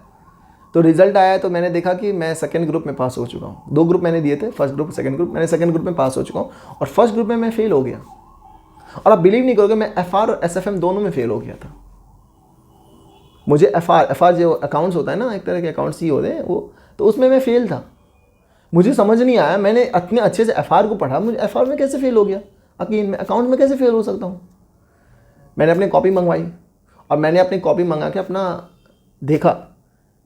तो रिज़ल्ट आया तो मैंने देखा कि मैं सेकंड ग्रुप में पास हो चुका हूँ। 2 ग्रुप मैंने दिए थे, फर्स्ट ग्रुप सेकंड ग्रुप। मैंने सेकंड ग्रुप में पास हो चुका हूँ और फर्स्ट ग्रुप में मैं फेल हो गया। और आप बिलीव नहीं करोगे, मैं FR और SFM दोनों में फेल हो गया था। मुझे FR जो अकाउंट्स होता है ना, एक तरह के अकाउंट्स ही होते हैं वो, तो उसमें मैं फेल था। मुझे समझ नहीं आया, मैंने इतने अच्छे से FR को पढ़ा, मुझे FR में कैसे फेल हो गया, अकाउंट में कैसे फेल हो सकता हूँ। मैंने अपनी कॉपी मंगवाई और मैंने अपनी कॉपी मंगा के अपना देखा,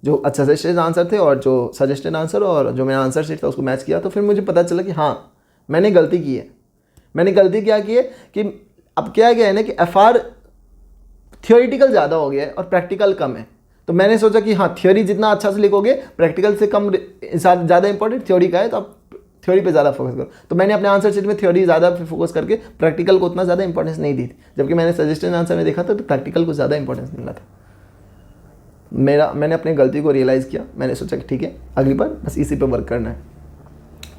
जो सजेस्टेड आंसर थे और जो सजेस्टेड आंसर और जो मेरा आंसर शीट था उसको मैच किया। तो फिर मुझे पता चला कि हाँ, मैंने गलती की है। मैंने गलती क्या की है कि अब क्या गया है ना कि FR थियोरिटिकल ज़्यादा हो गया है और प्रैक्टिकल कम है। तो मैंने सोचा कि हाँ, थियोरी जितना अच्छा से लिखोगे, प्रैक्टिकल से कम ज़्यादा इंपॉर्टेंट थ्योरी का है, तो आप थ्योरी पे ज़्यादा फोकस करो। तो मैंने अपने आंसर शीट में थ्योरी ज़्यादा फोकस करके प्रैक्टिकल को उतना ज़्यादा इंपॉर्टेंस नहीं दी थी। जबकि मैंने सजेस्टेड आंसर में देखा था तो प्रैक्टिकल को ज़्यादा इंपॉर्टेंस मिला था। मैंने अपनी गलती को रियलाइज़ किया। मैंने सोचा कि ठीक है, अगली बार बस इसी पे वर्क करना है।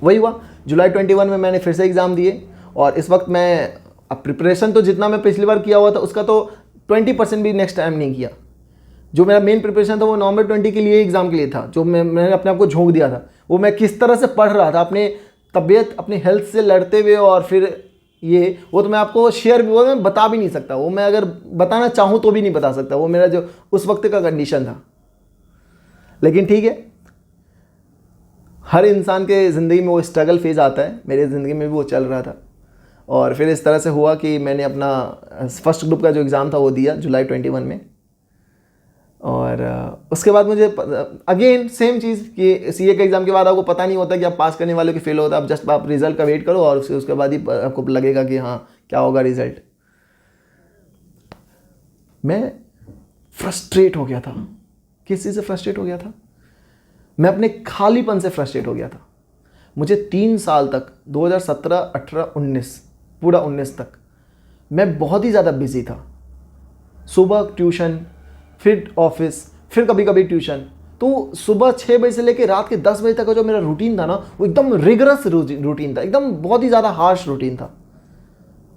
वही हुआ, जुलाई 21 में मैंने फिर से एग्ज़ाम दिए और इस वक्त मैं अब प्रिपरेशन तो जितना मैं पिछली बार किया हुआ था उसका तो 20% भी नेक्स्ट टाइम नहीं किया। जो मेरा मेन प्रिपरेशन था वो नवंबर 20 के लिए एग्ज़ाम के लिए था, जो मैंने अपने आप को झोंक दिया था। वो मैं किस तरह से पढ़ रहा था अपने तबीयत, अपनी हेल्थ से लड़ते हुए, और फिर वो तो मैं आपको शेयर भी, वो मैं बता भी नहीं सकता। वो मैं अगर बताना चाहूँ तो भी नहीं बता सकता। वो मेरा जो उस वक्त का कंडीशन था। लेकिन ठीक है, हर इंसान के ज़िंदगी में वो स्ट्रगल फेज आता है। मेरे ज़िंदगी में भी वो चल रहा था। और फिर इस तरह से हुआ कि मैंने अपना फर्स्ट ग्रुप का जो एग्ज़ाम था वो दिया जुलाई 21 में। और उसके बाद मुझे अगेन सेम चीज़ कि CA के एग्ज़ाम के बाद आपको पता नहीं होता कि आप पास करने वाले की फेल होता है। आप जस्ट आप रिज़ल्ट का वेट करो और उसके बाद ही आपको लगेगा कि हाँ, क्या होगा रिज़ल्ट। मैं फ्रस्ट्रेट हो गया था। किस चीज़ से फ्रस्ट्रेट हो गया था? मैं अपने खालीपन से फ्रस्ट्रेट हो गया था। मुझे 3 साल तक 2017, 18, 19 पूरा 19 तक मैं बहुत ही ज़्यादा बिजी था। सुबह ट्यूशन, फिर ऑफिस, फिर कभी कभी ट्यूशन। तो सुबह 6 बजे से लेकर रात के 10 बजे तक का जो मेरा रूटीन था ना, वो एकदम रिगरस रूटीन था, एकदम बहुत ही ज़्यादा हार्श रूटीन था।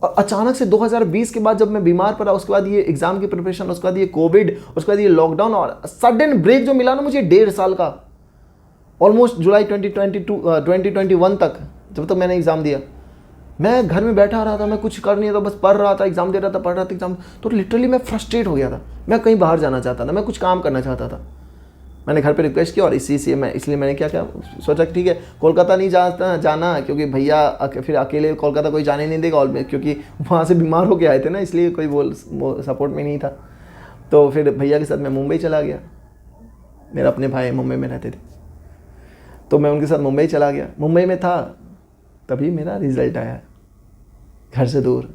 और अचानक से 2020 के बाद जब मैं बीमार पड़ा, उसके बाद ये एग्ज़ाम की प्रिपरेशन, उसके बाद ये कोविड, उसके बाद ये लॉकडाउन और सडन ब्रेक जो मिला ना मुझे 1.5 साल का, ऑलमोस्ट जुलाई 2021 तक, जब तक मैंने एग्ज़ाम दिया, मैं घर में बैठा रहा था, मैं कुछ कर नहीं था, बस पढ़ रहा था, एग्ज़ाम दे रहा था, पढ़ रहा था एग्ज़ाम। तो लिटरली मैं फ्रस्ट्रेट हो गया था। मैं कहीं बाहर जाना चाहता था, मैं कुछ काम करना चाहता था। मैंने घर पे रिक्वेस्ट किया और इसलिए मैंने क्या सोचा कि ठीक है, कोलकाता नहीं जाना, क्योंकि भैया फिर अकेले कोलकाता कोई जाने नहीं देगा, और क्योंकि वहाँ से बीमार होके आए थे ना, इसलिए कोई वो सपोर्ट में नहीं था। तो फिर भैया के साथ मैं मुंबई चला गया। मेरा अपने भाई मुंबई में रहते थे, तो मैं उनके साथ मुंबई चला गया। मुंबई में था तभी मेरा रिज़ल्ट आया, घर से दूर,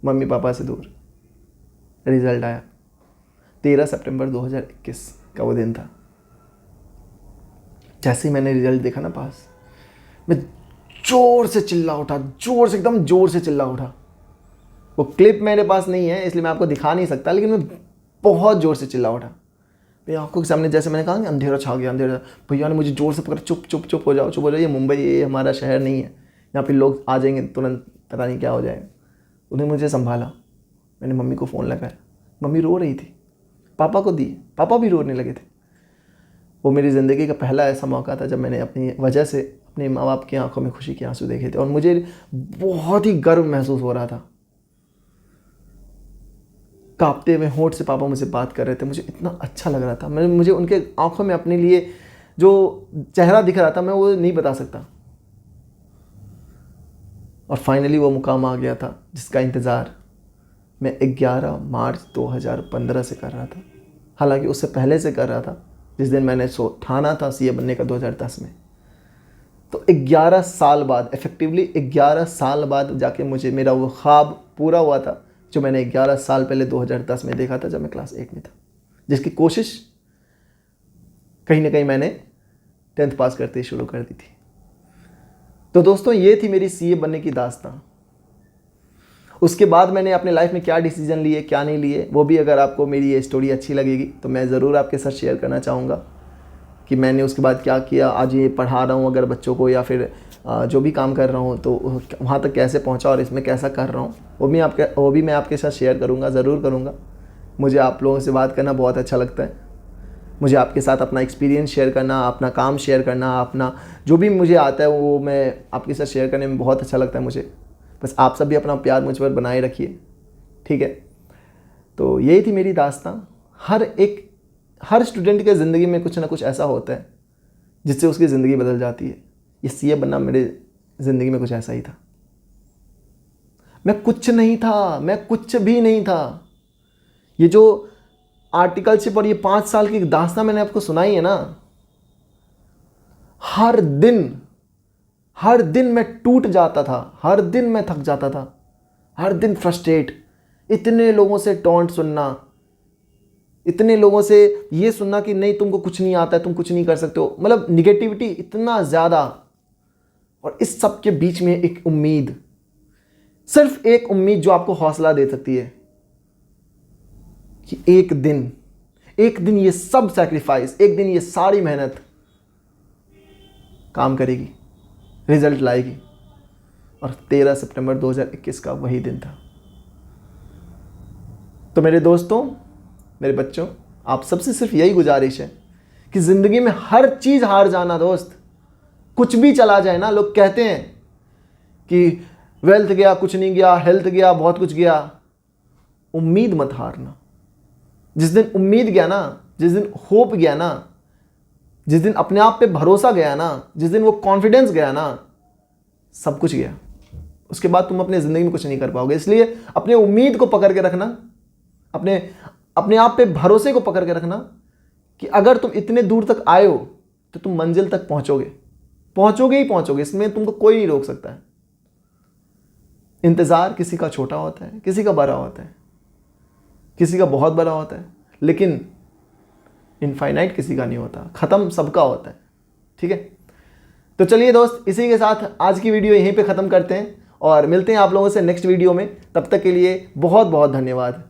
मम्मी पापा से दूर रिज़ल्ट आया। 13 सितंबर 2021 का वो दिन था। जैसे ही मैंने रिज़ल्ट देखा ना पास, मैं जोर से चिल्ला उठा, जोर से, एकदम जोर से चिल्ला उठा। वो क्लिप मेरे पास नहीं है इसलिए मैं आपको दिखा नहीं सकता, लेकिन मैं बहुत जोर से चिल्ला उठा। मेरी आंखों के सामने, जैसे मैंने कहा कि अंधेरा छा गया, अंधेरा। भैया ने मुझे जोर से पकड़ा, चुप चुप चुप हो जाओ, चुप हो जाओ, ये मुंबई, ये हमारा शहर नहीं है, यहाँ पे लोग आ जाएंगे तुरंत, पता नहीं क्या हो जाएगा। उन्हें मुझे संभाला। मैंने मम्मी को फ़ोन लगाया, मम्मी रो रही थी, पापा को दी, पापा भी रोने लगे थे। वो मेरी ज़िंदगी का पहला ऐसा मौका था जब मैंने अपनी वजह से अपने माँ बाप की आंखों में खुशी के आंसू देखे थे, और मुझे बहुत ही गर्व महसूस हो रहा था। कांपते हुए होंठ से पापा मुझसे बात कर रहे थे, मुझे इतना अच्छा लग रहा था। मुझे उनके आंखों में अपने लिए जो चेहरा दिख रहा था, मैं वो नहीं बता सकता। और फाइनली वो मुकाम आ गया था जिसका इंतज़ार मैं 11 मार्च 2015 से कर रहा था। हालांकि उससे पहले से कर रहा था, जिस दिन मैंने ठाना था CA बनने का 2010 में। तो 11 साल बाद, इफेक्टिवली 11 साल बाद जाके मुझे मेरा वो ख्वाब पूरा हुआ था जो मैंने 11 साल पहले 2010 में देखा था, जब मैं क्लास 8 में था, जिसकी कोशिश कहीं ना कहीं मैंने 10th पास करते ही शुरू कर दी थी। तो दोस्तों ये थी मेरी सीए बनने की दास्तां। उसके बाद मैंने अपने लाइफ में क्या डिसीजन लिए, क्या नहीं लिए, वो भी अगर आपको मेरी ये स्टोरी अच्छी लगेगी तो मैं ज़रूर आपके साथ शेयर करना चाहूँगा कि मैंने उसके बाद क्या किया। आज ये पढ़ा रहा हूँ अगर बच्चों को, या फिर जो भी काम कर रहा हूँ तो वहाँ तक कैसे पहुँचा और इसमें कैसा कर रहा हूँ, वो भी मैं आपके साथ शेयर करूँगा, ज़रूर करूँगा। मुझे आप लोगों से बात करना बहुत अच्छा लगता है। मुझे आपके साथ अपना एक्सपीरियंस शेयर करना, अपना काम शेयर करना, अपना जो भी मुझे आता है वो मैं आपके साथ शेयर करने में बहुत अच्छा लगता है मुझे। बस आप सब भी अपना प्यार मुझ पर बनाए रखिए, ठीक है। तो यही थी मेरी दास्तां। हर स्टूडेंट के ज़िंदगी में कुछ ना कुछ ऐसा होता है जिससे उसकी ज़िंदगी बदल जाती है। ये सीए बनना मेरे ज़िंदगी में कुछ ऐसा ही था। मैं कुछ नहीं था, मैं कुछ भी नहीं था। ये जो आर्टिकलशिप और ये 5 साल की दास्तां मैंने आपको सुनाई है ना, हर दिन मैं टूट जाता था, हर दिन मैं थक जाता था, हर दिन फ्रस्ट्रेट। इतने लोगों से टॉन्ट सुनना, इतने लोगों से ये सुनना कि नहीं तुमको कुछ नहीं आता है, तुम कुछ नहीं कर सकते हो, मतलब निगेटिविटी इतना ज़्यादा। और इस सब के बीच में एक उम्मीद, सिर्फ एक उम्मीद जो आपको हौसला दे सकती है कि एक दिन ये सब सैक्रिफाइस, एक दिन ये सारी मेहनत काम करेगी, रिजल्ट लाएगी। और 13 सितंबर 2021 का वही दिन था। तो मेरे दोस्तों, मेरे बच्चों, आप सबसे सिर्फ यही गुजारिश है कि ज़िंदगी में हर चीज़ हार जाना दोस्त, कुछ भी चला जाए ना। लोग कहते हैं कि वेल्थ गया, कुछ नहीं गया, हेल्थ गया, बहुत कुछ गया। उम्मीद मत हारना। जिस दिन उम्मीद गया ना, जिस दिन होप गया ना, जिस दिन अपने आप पे भरोसा गया ना, जिस दिन वो कॉन्फिडेंस गया ना, सब कुछ गया। उसके बाद तुम अपने ज़िंदगी में कुछ नहीं कर पाओगे। इसलिए अपने उम्मीद को पकड़ के रखना, अपने आप पे भरोसे को पकड़ के रखना कि अगर तुम इतने दूर तक आए हो तो तुम मंजिल तक पहुंचोगे ही पहुंचोगे। इसमें तुमको कोई नहीं रोक सकता है। इंतज़ार किसी का छोटा होता है, किसी का बड़ा होता है, किसी का बहुत बड़ा होता है, लेकिन इनफाइनाइट किसी का नहीं होता, ख़त्म सबका होता है, ठीक है। तो चलिए दोस्त, इसी के साथ आज की वीडियो यहीं पे ख़त्म करते हैं और मिलते हैं आप लोगों से नेक्स्ट वीडियो में। तब तक के लिए बहुत बहुत धन्यवाद।